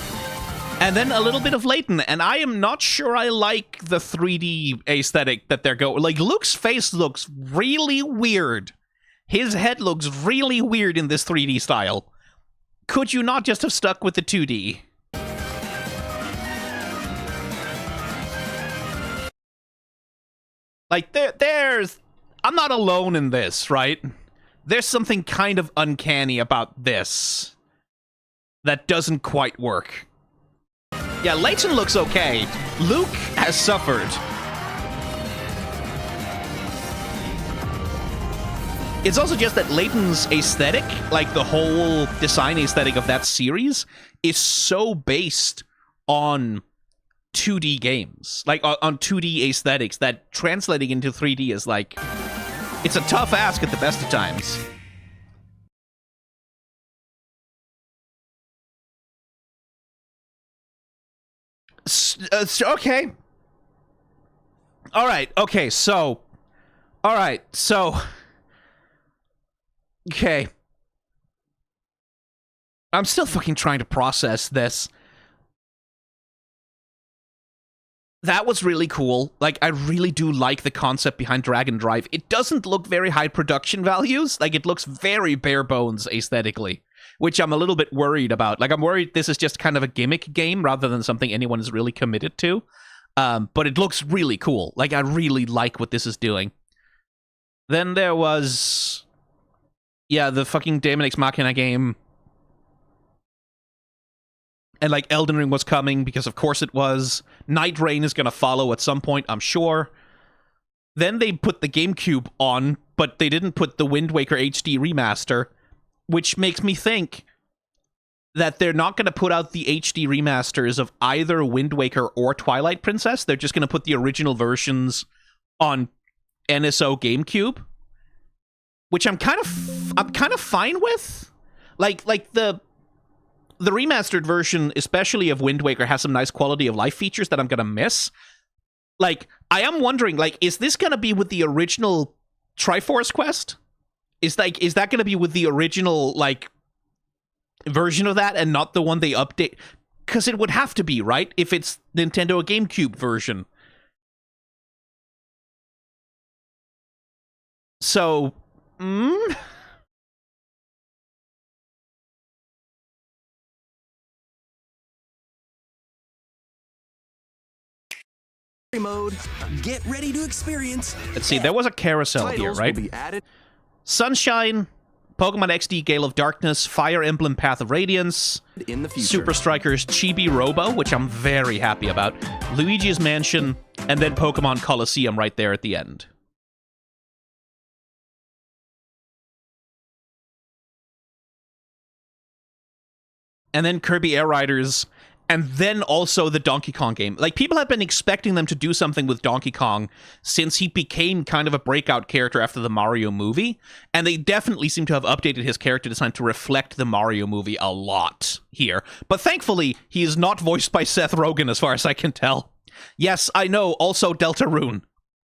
And then a little bit of Layton, and I am not sure I like the 3D aesthetic that they're going. Like, Luke's face looks really weird. His head looks really weird in this 3D style. Could you not just have stuck with the 2D? Like, there's... I'm not alone in this, right? There's something kind of uncanny about this that doesn't quite work. Yeah, Layton looks okay. Luke has suffered. It's also just that Layton's aesthetic, like the whole design aesthetic of that series, is so based on 2D games, like on 2D aesthetics, that translating into 3D is like, it's a tough ask at the best of times. Okay. All right. Okay. So. All right. So. Okay. I'm still fucking trying to process this. That was really cool. Like, I really do like the concept behind Dragon Drive. It doesn't look very high production values. Like, it looks very bare bones aesthetically, which I'm a little bit worried about. Like, I'm worried this is just kind of a gimmick game rather than something anyone is really committed to. But it looks really cool. Like, I really like what this is doing. Then there was... yeah, the fucking Daemon X Machina game. And, like, Elden Ring was coming, because of course it was. Night Rain is gonna follow at some point, I'm sure. Then they put the GameCube on, but they didn't put the Wind Waker HD remaster, which makes me think that they're not gonna put out the HD remasters of either Wind Waker or Twilight Princess. They're just gonna put the original versions on NSO GameCube, which I'm kind of fine with. Like the remastered version, especially of Wind Waker, has some nice quality of life features that I'm gonna miss. Like, I am wondering, like, is this gonna be with the original Triforce Quest? Is that gonna be with the original, like, version of that and not the one they update? Because it would have to be, right? If it's Nintendo GameCube version. So, mode. Get ready to experience. Let's see, there was a carousel here, right? Sunshine, Pokemon XD Gale of Darkness, Fire Emblem Path of Radiance, in the future. Super Strikers Chibi Robo, which I'm very happy about, Luigi's Mansion, and then Pokemon Coliseum right there at the end. And then Kirby Air Riders, and then also the Donkey Kong game. Like, people have been expecting them to do something with Donkey Kong since he became kind of a breakout character after the Mario movie, and they definitely seem to have updated his character design to reflect the Mario movie a lot here. But thankfully, he is not voiced by Seth Rogen, as far as I can tell. Yes, I know, also Deltarune.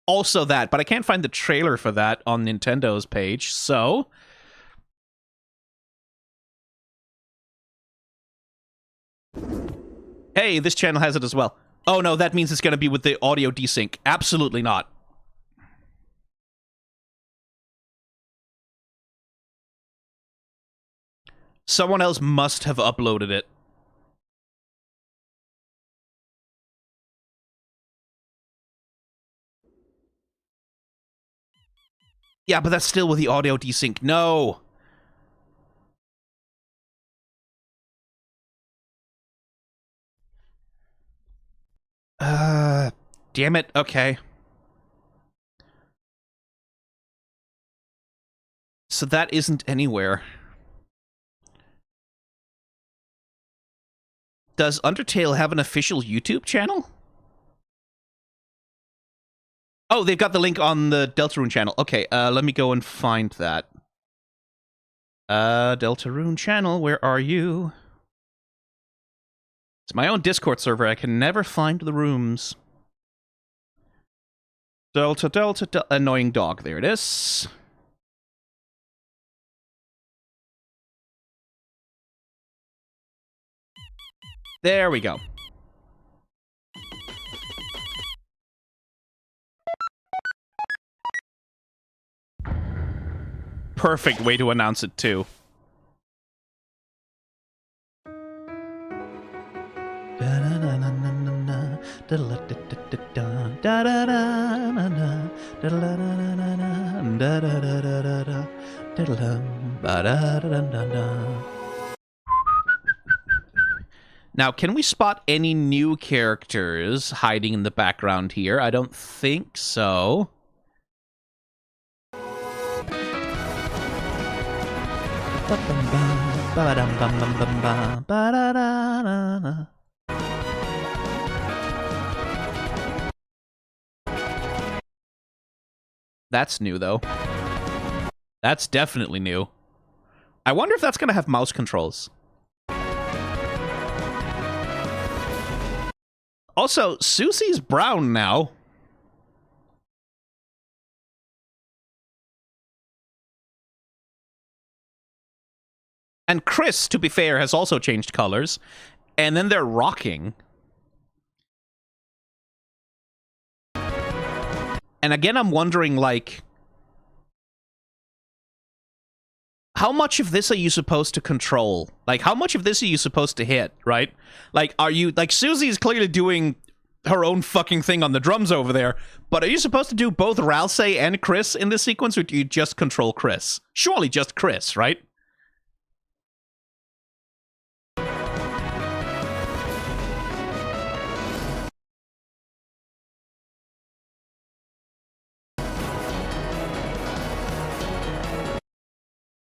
Also that, but I can't find the trailer for that on Nintendo's page, so... Hey, this channel has it as well. Oh no, that means it's going to be with the audio desync. Absolutely not. Someone else must have uploaded it. Yeah, but that's still with the audio desync. No! Damn it. Okay. So that isn't anywhere. Does Undertale have an official YouTube channel? Oh, they've got the link on the Deltarune channel. Okay, let me go and find that. Deltarune channel, where are you? It's my own Discord server. I can never find the rooms. Delta, annoying dog. There it is. There we go. Perfect way to announce it, too. Now, can we spot any new characters hiding in the background here? I don't think so. That's new, though. That's definitely new. I wonder if that's going to have mouse controls. Also, Susie's brown now. And Chris, to be fair, has also changed colors. And then they're rocking. And again, I'm wondering, like, how much of this are you supposed to control? Like, how much of this are you supposed to hit, right? Like, are you, like, Susie's clearly doing her own fucking thing on the drums over there, but are you supposed to do both Ralsei and Chris in this sequence, or do you just control Chris? Surely just Chris, right?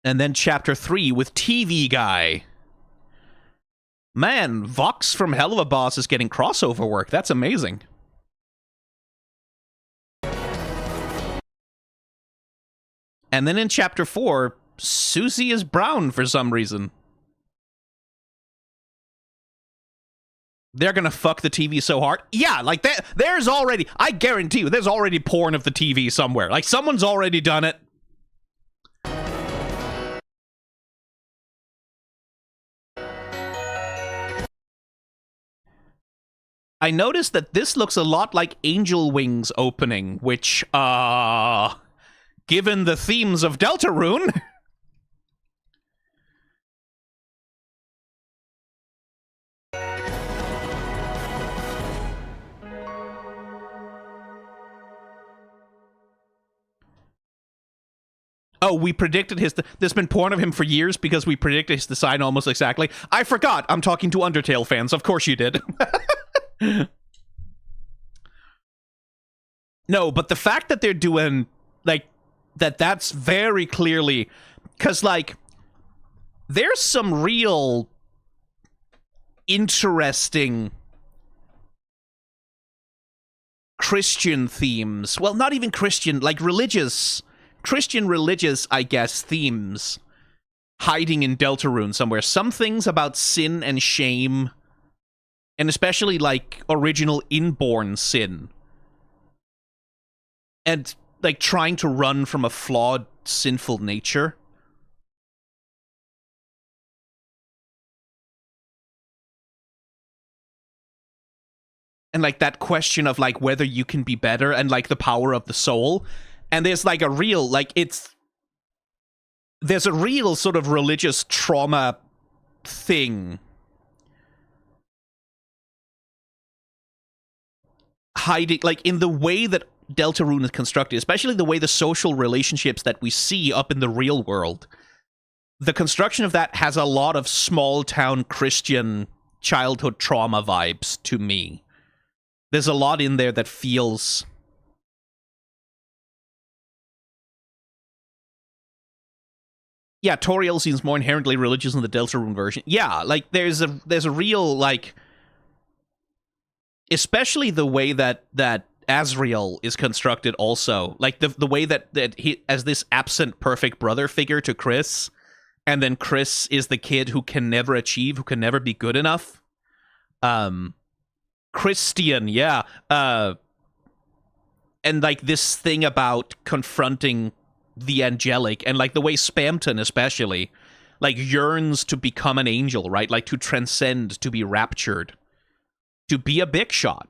And then Chapter 3 with TV Guy. Man, Vox from Hell of a Boss is getting crossover work. That's amazing. And then in Chapter 4, Susie is brown for some reason. They're gonna fuck the TV so hard. Yeah, like, that. There's already... I guarantee you, there's already porn of the TV somewhere. Like, someone's already done it. I noticed that this looks a lot like Angel Wings opening, which, given the themes of Deltarune... Oh, we predicted his... There's been porn of him for years because we predicted his design almost exactly. I forgot. I'm talking to Undertale fans. Of course you did. No, but the fact that they're doing, like, that's very clearly... Because, like, there's some real interesting Christian themes. Well, not even Christian, like religious... Christian religious, I guess, themes hiding in Deltarune somewhere. Some things about sin and shame, and especially, like, original inborn sin. And, like, trying to run from a flawed, sinful nature. And, like, that question of, like, whether you can be better and, like, the power of the soul. And there's, like, a real, like, there's a real sort of religious trauma thing hiding, like, in the way that Deltarune is constructed, especially the way the social relationships that we see up in the real world. The construction of that has a lot of small-town Christian childhood trauma vibes to me. There's a lot in there that feels... Yeah, Toriel seems more inherently religious in the Deltarune version. Yeah, like, there's a real, like... Especially the way that Asriel is constructed also. Like, the way that he, as this absent perfect brother figure to Chris, and then Chris is the kid who can never achieve, who can never be good enough. Christian, yeah. And, like, this thing about confronting the angelic, and, like, the way Spamton especially, like, yearns to become an angel, right? Like, to transcend, to be raptured, to be a big shot,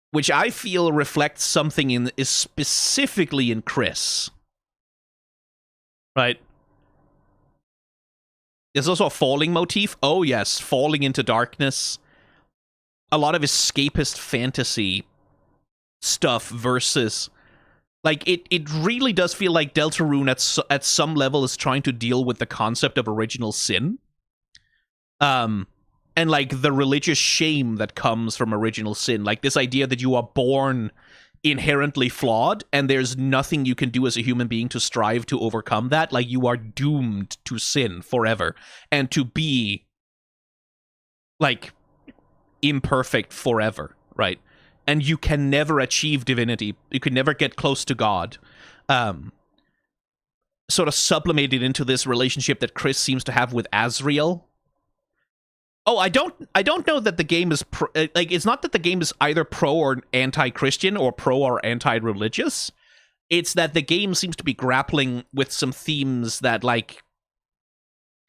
which I feel reflects something is specifically in Chris, right? There's also a falling motif. Oh yes, falling into darkness. a lot of escapist fantasy stuff versus, like, it really does feel like Deltarune at some level is trying to deal with the concept of original sin. And, like, the religious shame that comes from original sin. Like, this idea that you are born inherently flawed, and there's nothing you can do as a human being to strive to overcome that. Like, you are doomed to sin forever. And to be, like, imperfect forever, right? And you can never achieve divinity. You can never get close to God. Sort of sublimated into this relationship that Chris seems to have with Azrael. Oh, I don't know that the game is like, it's not that the game is either pro or anti-Christian or pro or anti-religious. It's that the game seems to be grappling with some themes that, like,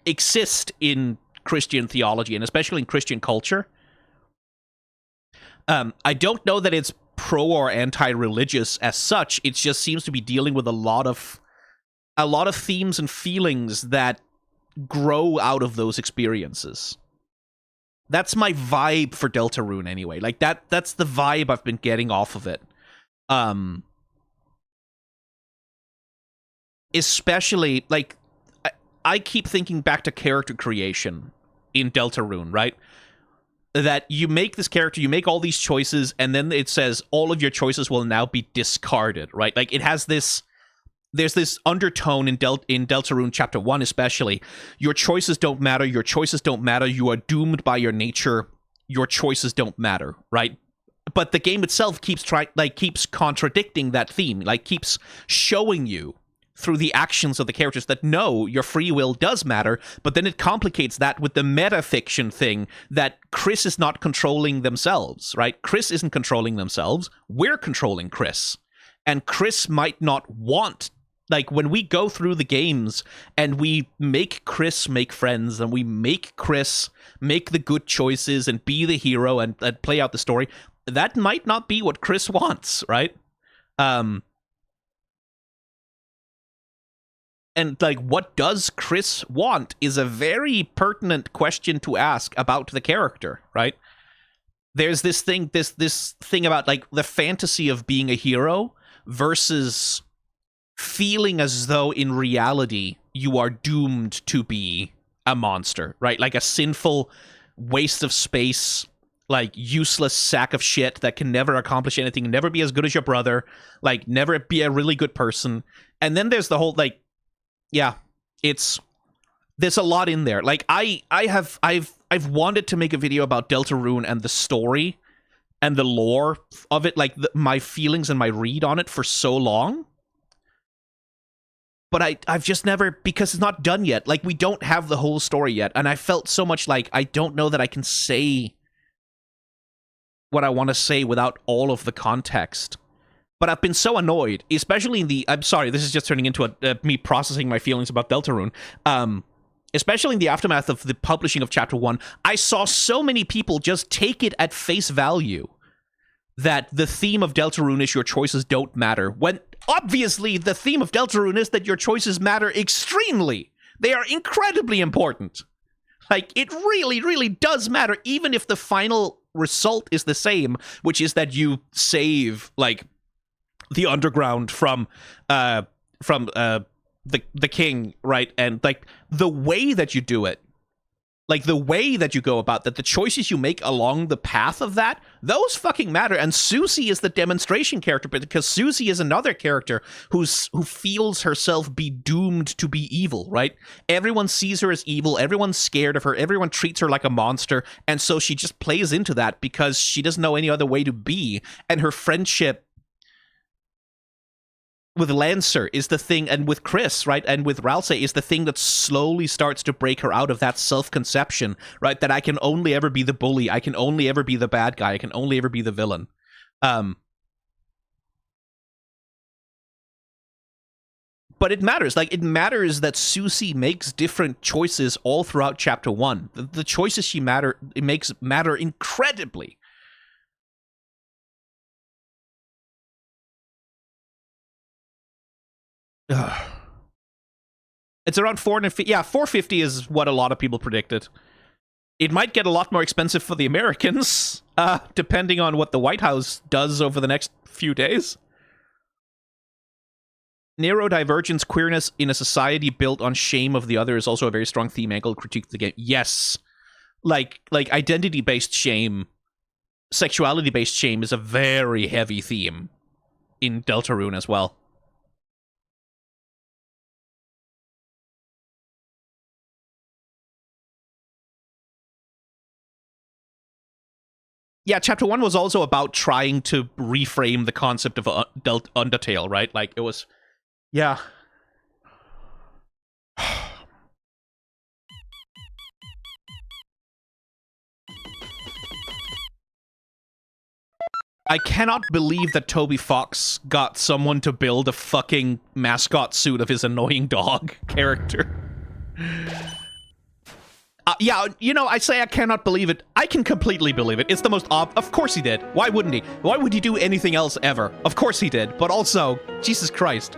exist in Christian theology and especially in Christian culture. I don't know that it's pro or anti-religious as such. It just seems to be dealing with a lot of themes and feelings that grow out of those experiences. That's my vibe for Deltarune anyway. Like, that's the vibe I've been getting off of it. Especially, like, I keep thinking back to character creation in Deltarune, right? That you make this character, you make all these choices, and then it says all of your choices will now be discarded, right? Like, it has this... There's this undertone in Deltarune Chapter 1 especially. Your choices don't matter, your choices don't matter, you are doomed by your nature, your choices don't matter, right? But the game itself keeps contradicting that theme, like, keeps showing you through the actions of the characters that no, your free will does matter, but then it complicates that with the metafiction thing that Chris is not controlling themselves, right? Chris isn't controlling themselves, we're controlling Chris. And Chris might not want... Like, when we go through the games and we make Chris make friends and we make Chris make the good choices and be the hero and play out the story, that might not be what Chris wants, right? And, like, what does Chris want is a very pertinent question to ask about the character, right? There's this thing about, like, the fantasy of being a hero versus... feeling as though in reality you are doomed to be a monster, right? Like a sinful waste of space, like useless sack of shit that can never accomplish anything, never be as good as your brother, like never be a really good person. And then there's the whole, like, yeah, there's a lot in there. Like, I've wanted to make a video about Deltarune and the story and the lore of it, like my feelings and my read on it for so long. But I've just never, because it's not done yet. Like, we don't have the whole story yet. And I felt so much like I don't know that I can say what I want to say without all of the context. But I've been so annoyed, especially in the... I'm sorry, this is just turning into me processing my feelings about Deltarune. Especially in the aftermath of the publishing of Chapter 1, I saw so many people just take it at face value that the theme of Deltarune is your choices don't matter, when obviously the theme of Deltarune is that your choices matter extremely. They are incredibly important. Like, it really, really does matter, even if the final result is the same, which is that you save, like, the underground from the king, right? And, like, the way that you do it, like, the way that you go about that, the choices you make along the path of that, those fucking matter. And Susie is the demonstration character, because Susie is another character who feels herself be doomed to be evil, right? Everyone sees her as evil, everyone's scared of her, everyone treats her like a monster, and so she just plays into that because she doesn't know any other way to be. And her friendship with Lancer is the thing, and with Chris, right, and with Ralsei is the thing that slowly starts to break her out of that self-conception, right, that I can only ever be the bully, I can only ever be the bad guy, I can only ever be the villain. But it matters. Like, it matters that Susie makes different choices all throughout Chapter 1. The choices she makes matter incredibly. Ugh. It's around 450. Yeah, 450 is what a lot of people predicted. It might get a lot more expensive for the Americans, depending on what the White House does over the next few days. Neurodivergence, queerness in a society built on shame of the other is also a very strong theme angle critique of the game. Yes. Like identity-based shame, sexuality-based shame is a very heavy theme in Deltarune as well. Yeah, Chapter 1 was also about trying to reframe the concept of Undertale, right? Like, it was... Yeah. I cannot believe that Toby Fox got someone to build a fucking mascot suit of his annoying dog character. Yeah, you know, I say I cannot believe it. I can completely believe it. It's the most of course he did. Why wouldn't he? Why would he do anything else ever? Of course he did. But also, Jesus Christ.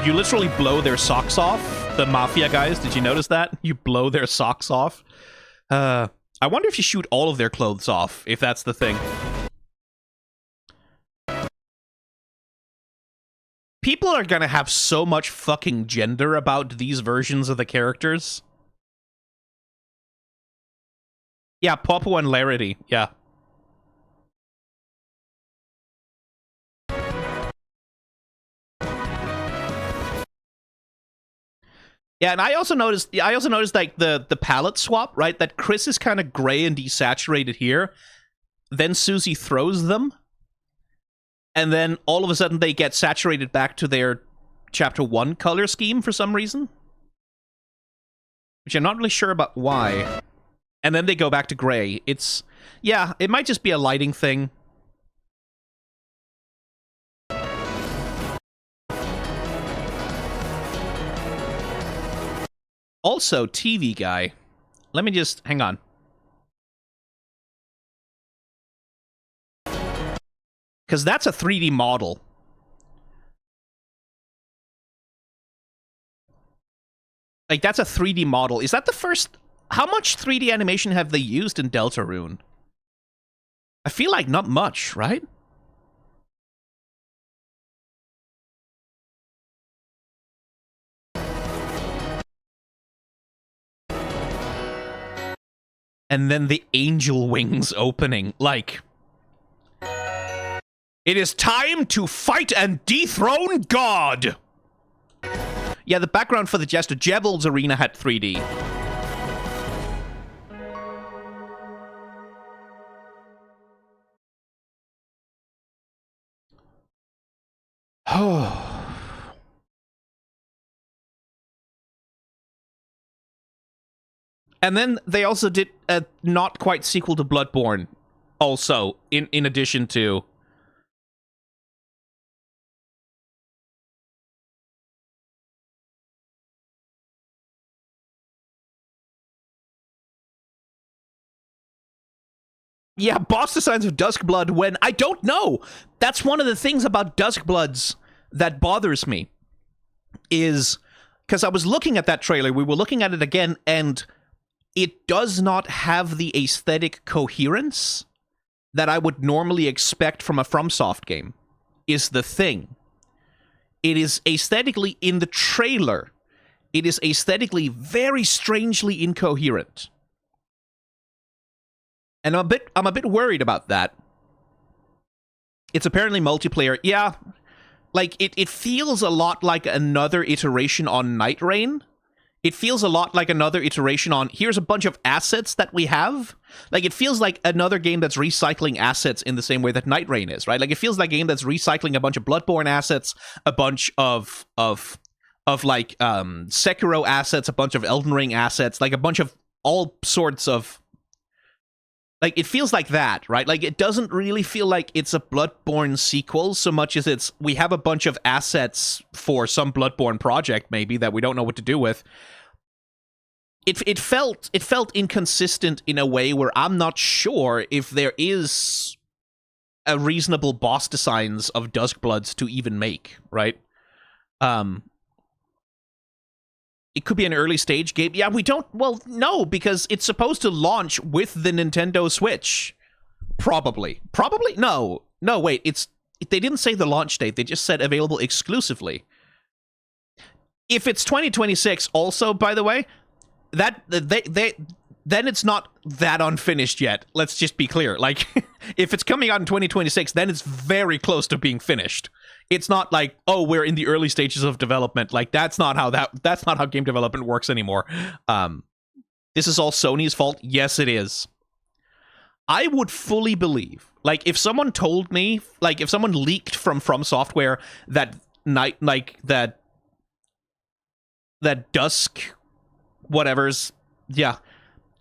You literally blow their socks off, the Mafia guys. Did you notice that? You blow their socks off. I wonder if you shoot all of their clothes off, if that's the thing. People are gonna have so much fucking gender about these versions of the characters. Yeah, Popo and Larity, yeah. Yeah, and I also noticed like the palette swap, right? That Chris is kind of gray and desaturated here. Then Susie throws them. And then all of a sudden they get saturated back to their Chapter 1 color scheme for some reason. Which I'm not really sure about why. And then they go back to gray. It's... Yeah, it might just be a lighting thing. Also, TV guy. Let me just... Hang on. Because that's a 3D model. Like, that's a 3D model. Is that the first... How much 3D animation have they used in Deltarune? I feel like not much, right? And then the angel wings opening, like... It is time to fight and dethrone God! Yeah, the background for the Jester Jevils arena had 3D. And then they also did a not quite sequel to Bloodborne, also, in addition to... Yeah, boss designs of Duskblood when... I don't know! That's one of the things about Duskbloods that bothers me. Is... Because I was looking at that trailer, we were looking at it again, and... It does not have the aesthetic coherence that I would normally expect from a FromSoft game, is the thing. It is aesthetically, in the trailer, it is aesthetically very strangely incoherent. And I'm a bit worried about that. It's apparently multiplayer. Yeah, like, it feels a lot like another iteration on Night Rain. It feels a lot like another iteration on, here's a bunch of assets that we have. Like, it feels like another game that's recycling assets in the same way that Night Rain is, right? Like, it feels like a game that's recycling a bunch of Bloodborne assets, a bunch of like, Sekiro assets, a bunch of Elden Ring assets, like, a bunch of all sorts of... Like, it feels like that, right? Like, it doesn't really feel like it's a Bloodborne sequel so much as it's, we have a bunch of assets for some Bloodborne project, maybe, that we don't know what to do with. it felt inconsistent in a way where I'm not sure if there is a reasonable boss designs of Duskbloods to even make, right? It could be an early stage game. Yeah, we don't... Well, no, because it's supposed to launch with the Nintendo Switch. Probably. Probably? No. No, wait. They didn't say the launch date. They just said available exclusively. If it's 2026 also, by the way, then it's not that unfinished yet. Let's just be clear. Like, if it's coming out in 2026, then it's very close to being finished. It's not like, oh, we're in the early stages of development. Like, that's not how game development works anymore. This is all Sony's fault. Yes, it is. I would fully believe, like, if someone told me, like, if someone leaked from Software that that Dusk whatever's, yeah,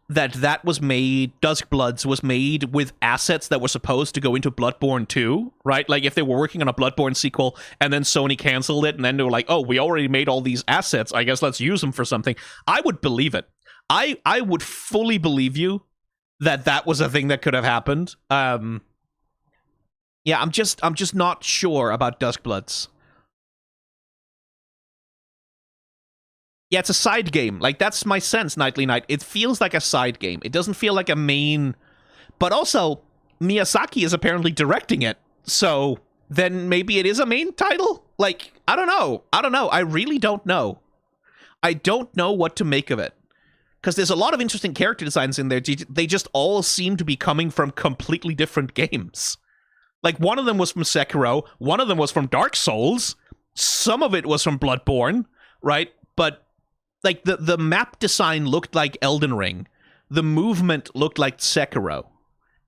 that was made, Duskbloods was made with assets that were supposed to go into Bloodborne 2, right? Like, if they were working on a Bloodborne sequel, and then Sony canceled it, and then they were like, oh, we already made all these assets, I guess let's use them for something. I would believe it. I would fully believe you that was a thing that could have happened. Yeah, I'm just not sure about Duskbloods. Yeah, it's a side game. Like, that's my sense, Nightly Night. It feels like a side game. It doesn't feel like a main... But also, Miyazaki is apparently directing it, so then maybe it is a main title? Like, I don't know. I really don't know. I don't know what to make of it. Because there's a lot of interesting character designs in there. They just all seem to be coming from completely different games. Like, one of them was from Sekiro. One of them was from Dark Souls. Some of it was from Bloodborne, right? But... like, the map design looked like Elden Ring. The movement looked like Sekiro.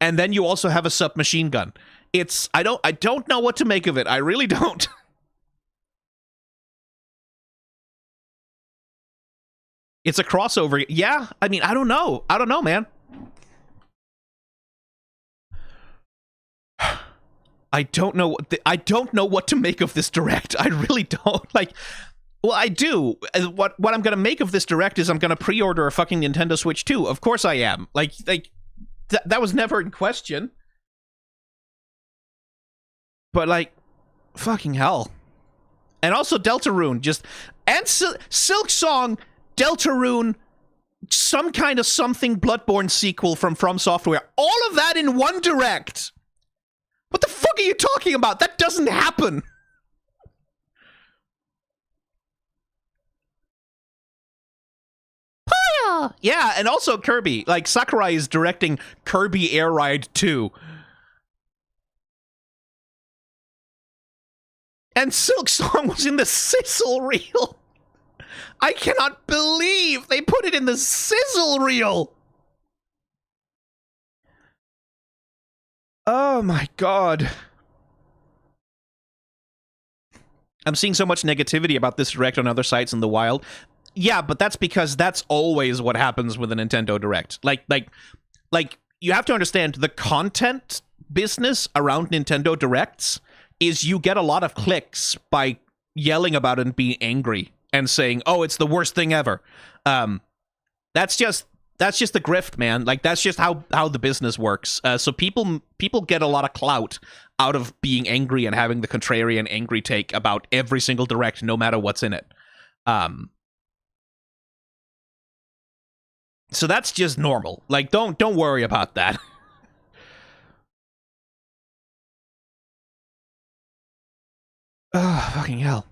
And then you also have a submachine gun. It's... I don't know what to make of it. I really don't. It's a crossover. Yeah, I mean, I don't know. I don't know, man. I don't know what to make of this direct. I really don't. Like... Well, I do. What I'm going to make of this direct is I'm going to pre-order a fucking Nintendo Switch 2. Of course I am. Like that was never in question. But, like, fucking hell. And also Deltarune, and Silk Song, Deltarune, some kind of something Bloodborne sequel from Software. All of that in one direct. What the fuck are you talking about? That doesn't happen. Yeah, and also Kirby. Like, Sakurai is directing Kirby Air Ride 2. And Silk Song was in the Sizzle reel. I cannot believe they put it in the Sizzle reel. Oh my god. I'm seeing so much negativity about this direct on other sites in the wild. Yeah, but that's because that's always what happens with a Nintendo Direct. Like you have to understand the content business around Nintendo Directs is you get a lot of clicks by yelling about it and being angry and saying, "Oh, it's the worst thing ever." That's just the grift, man. Like, that's just how the business works. So people get a lot of clout out of being angry and having the contrarian angry take about every single Direct, no matter what's in it. So that's just normal. Like, don't worry about that. Oh, fucking hell.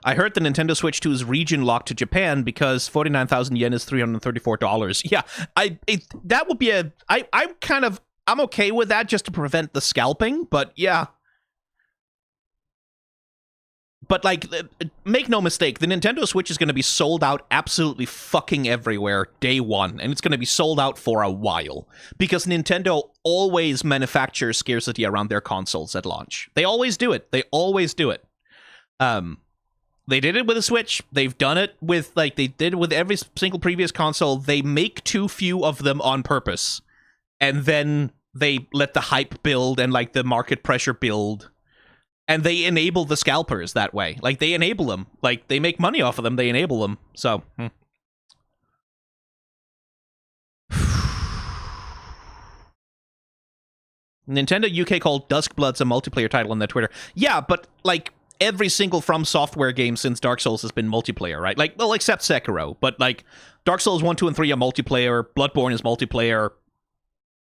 I heard the Nintendo Switch 2 is region locked to Japan because 49,000 yen is $334. Yeah, that would be I'm okay with that just to prevent the scalping, but yeah. But, like, make no mistake, the Nintendo Switch is going to be sold out absolutely fucking everywhere day one, and it's going to be sold out for a while, because Nintendo always manufactures scarcity around their consoles at launch. They always do it. They always do it. They did it with the Switch. They've done it with, like, they did it with every single previous console. They make too few of them on purpose. And then they let the hype build and, like, the market pressure build. And they enable the scalpers that way. Like, they enable them. Like, they make money off of them. They enable them. So, Nintendo UK called Duskbloods a multiplayer title on their Twitter. Yeah, but, like, every single From Software game since Dark Souls has been multiplayer, right? Like, well, except Sekiro. But, like, Dark Souls 1, 2, and 3 are multiplayer. Bloodborne is multiplayer.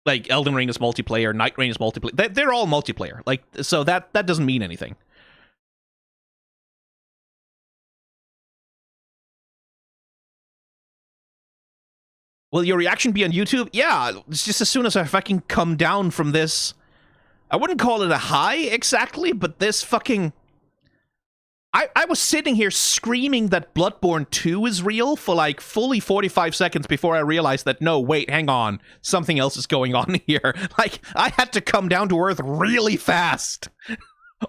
Like, Elden Ring is multiplayer. Night Rain is multiplayer. They're all multiplayer. Like, so that doesn't mean anything. Will your reaction be on YouTube? Yeah, it's just as soon as I fucking come down from this. I wouldn't call it a high exactly, but this fucking... I was sitting here screaming that Bloodborne 2 is real for like fully 45 seconds before I realized that, no, wait, hang on. Something else is going on here. Like, I had to come down to earth really fast.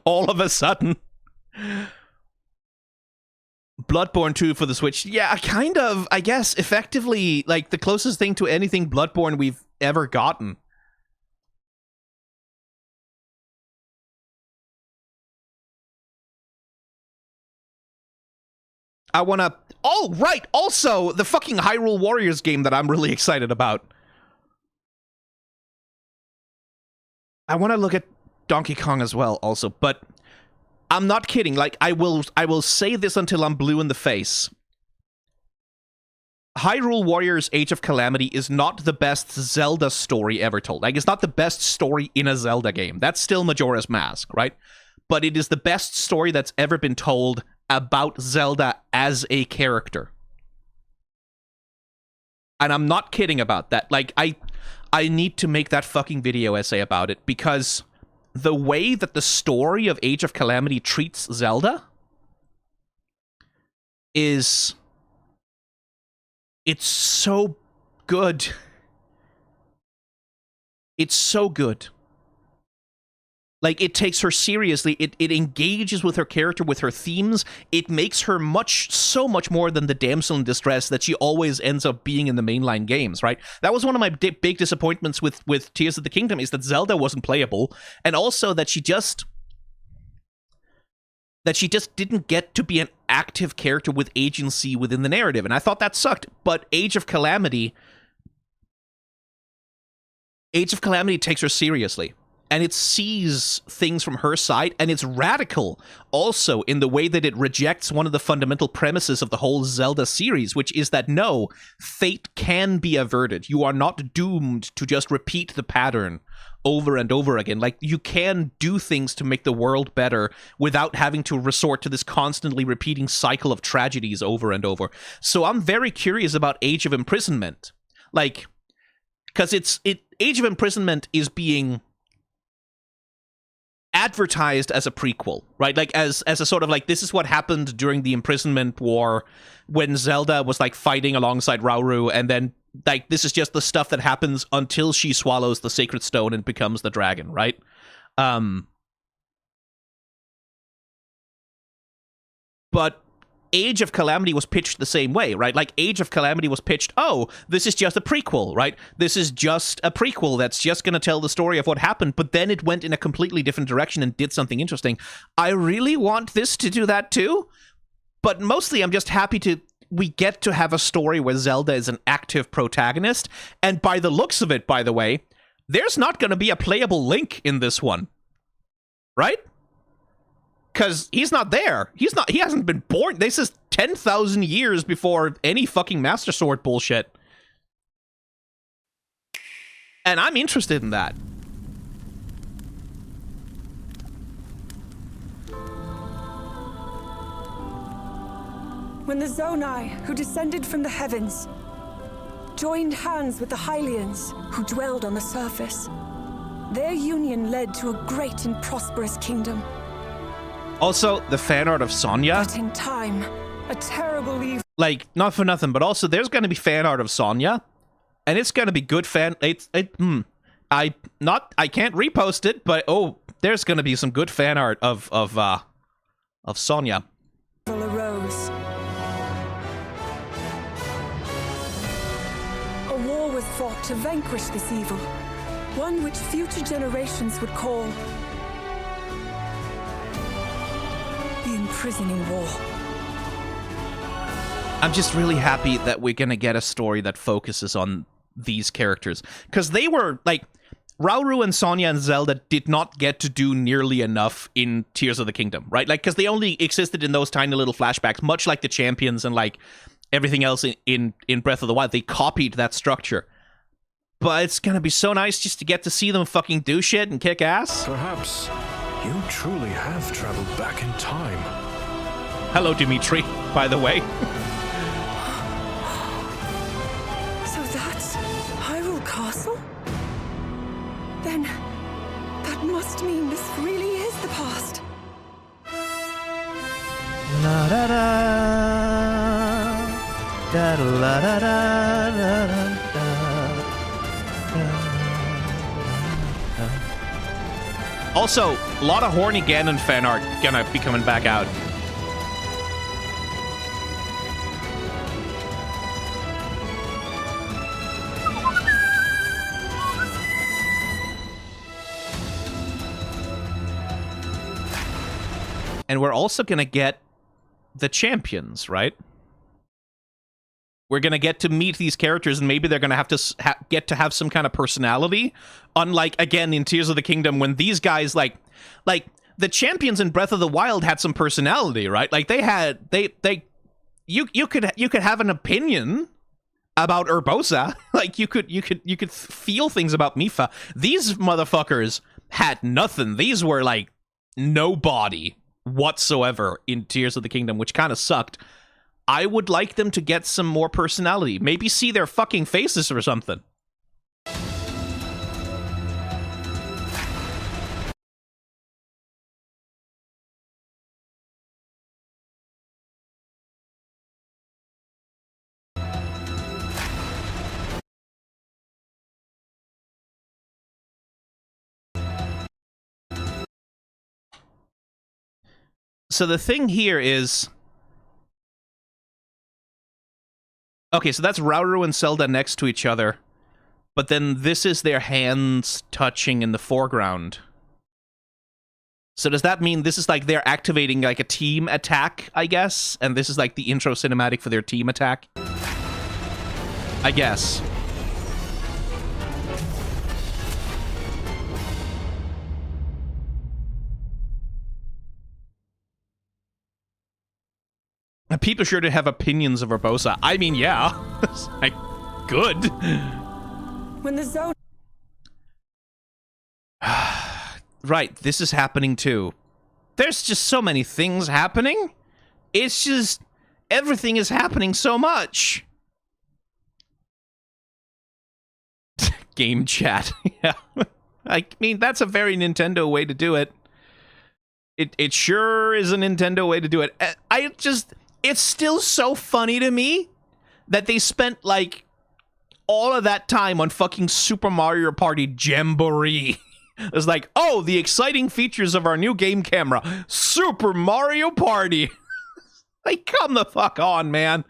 All of a sudden. Bloodborne 2 for the Switch. Yeah, kind of, I guess, effectively, like, the closest thing to anything Bloodborne we've ever gotten. I wanna... Oh, right! Also, the fucking Hyrule Warriors game that I'm really excited about. I wanna look at Donkey Kong as well, also, but... I'm not kidding. Like, I will say this until I'm blue in the face. Hyrule Warriors Age of Calamity is not the best Zelda story ever told. Like, it's not the best story in a Zelda game. That's still Majora's Mask, right? But it is the best story that's ever been told about Zelda as a character. And I'm not kidding about that. Like, I need to make that fucking video essay about it, because the way that the story of Age of Calamity treats Zelda is... It's so good. It's so good. Like, it takes her seriously. It engages with her character, with her themes. It makes her so much more than the damsel in distress that she always ends up being in the mainline games, right? That was one of my big disappointments with Tears of the Kingdom, is that Zelda wasn't playable, and also that she just didn't get to be an active character with agency within the narrative, and I thought that sucked. But Age of Calamity takes her seriously. And it sees things from her side, and it's radical also in the way that it rejects one of the fundamental premises of the whole Zelda series, which is that, no, fate can be averted. You are not doomed to just repeat the pattern over and over again. Like, you can do things to make the world better without having to resort to this constantly repeating cycle of tragedies over and over. So I'm very curious about Age of Imprisonment. Like, because Age of Imprisonment is being advertised as a prequel, right? Like, as a sort of like, this is what happened during the Imprisonment War when Zelda was like fighting alongside Rauru, and then like this is just the stuff that happens until she swallows the Sacred Stone and becomes the dragon, right? But Age of Calamity was pitched the same way, right? Like, Age of Calamity was pitched, oh, this is just a prequel, right? This is just a prequel that's just going to tell the story of what happened, but then it went in a completely different direction and did something interesting. I really want this to do that too, but mostly I'm just happy we get to have a story where Zelda is an active protagonist, and by the looks of it, by the way, there's not going to be a playable Link in this one, right? Because he's not there. He hasn't been born. This is 10,000 years before any fucking Master Sword bullshit. And I'm interested in that. When the Zonai, who descended from the heavens, joined hands with the Hylians, who dwelled on the surface, their union led to a great and prosperous kingdom. Also, the fan art of Sonya. But in time, a terrible evil... Like, not for nothing, but also there's going to be fan art of Sonya, and it's going to be good fan... I can't repost it, but oh, there's going to be some good fan art of Sonya. war was fought to vanquish this evil, one which future generations would call the imprisoning war. I'm just really happy that we're gonna get a story that focuses on these characters. Because they were, like, Rauru and Sonia and Zelda did not get to do nearly enough in Tears of the Kingdom, right? Like, because they only existed in those tiny little flashbacks, much like the champions and, like, everything else in Breath of the Wild. They copied that structure. But it's gonna be so nice just to get to see them fucking do shit and kick ass. Perhaps you truly have traveled back in time. Hello, Dimitri, by the way. So that's Hyrule Castle? Then that must mean this really is the past. La da da da la da da da da. Also, a lot of horny Ganon fan art gonna be coming back out. And we're also gonna get the champions, right? We're gonna get to meet these characters, and maybe they're gonna have to get to have some kind of personality. Unlike, again, in Tears of the Kingdom, when these guys, like the champions in Breath of the Wild had some personality, right? Like you could have an opinion about Urbosa. Like you could feel things about Mipha. These motherfuckers had nothing. These were like nobody whatsoever in Tears of the Kingdom, which kind of sucked. I would like them to get some more personality. Maybe see their fucking faces or something. So the thing here is... Okay, so that's Rauru and Zelda next to each other. But then this is their hands touching in the foreground. So does that mean this is like they're activating like a team attack, I guess? And this is like the intro cinematic for their team attack? I guess. People sure to have opinions of Urbosa. I mean, yeah. Like, good. When the zone... Right, this is happening too. There's just so many things happening. It's just... everything is happening so much. Game chat. Yeah. I mean, that's a very Nintendo way to do it. It sure is a Nintendo way to do it. It's still so funny to me that they spent, like, all of that time on fucking Super Mario Party Jamboree. It's like, oh, the exciting features of our new game camera. Super Mario Party. Like, come the fuck on, man.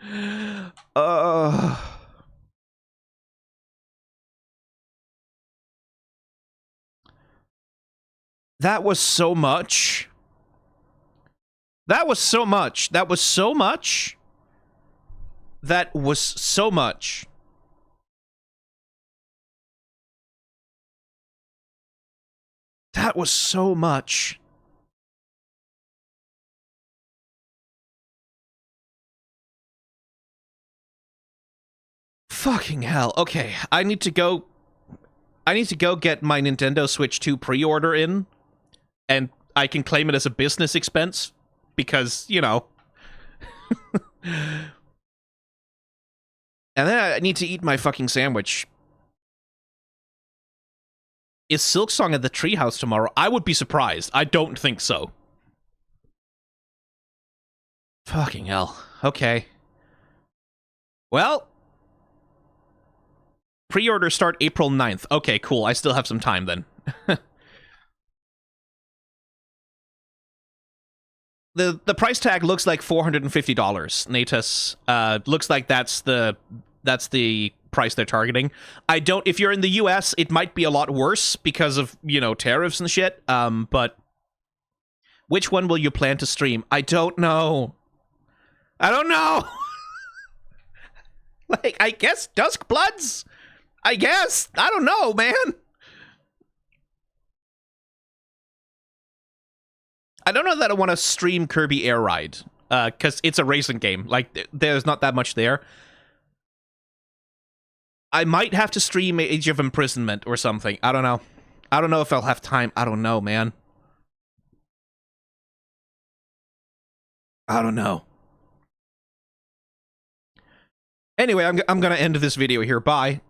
That was so much. That was so much. That was so much. That was so much. That was so much. Fucking hell. Okay, I need to go get my Nintendo Switch 2 pre-order in, and I can claim it as a business expense. Because, you know. And then I need to eat my fucking sandwich. Is Silksong at the treehouse tomorrow? I would be surprised. I don't think so. Fucking hell. Okay. Well. Pre-order start April 9th. Okay, cool. I still have some time then. The price tag looks like $450. Natus looks like that's the price they're targeting. I don't. If you're in the US, it might be a lot worse because of, you know, tariffs and shit. But which one will you plan to stream? I don't know. I don't know. Like, I guess Dusk Bloods. I guess. I don't know, man. I don't know that I want to stream Kirby Air Ride, because it's a racing game. Like, there's not that much there. I might have to stream Age of Imprisonment or something. I don't know. I don't know if I'll have time. I don't know, man. I don't know. Anyway, I'm going to end this video here. Bye.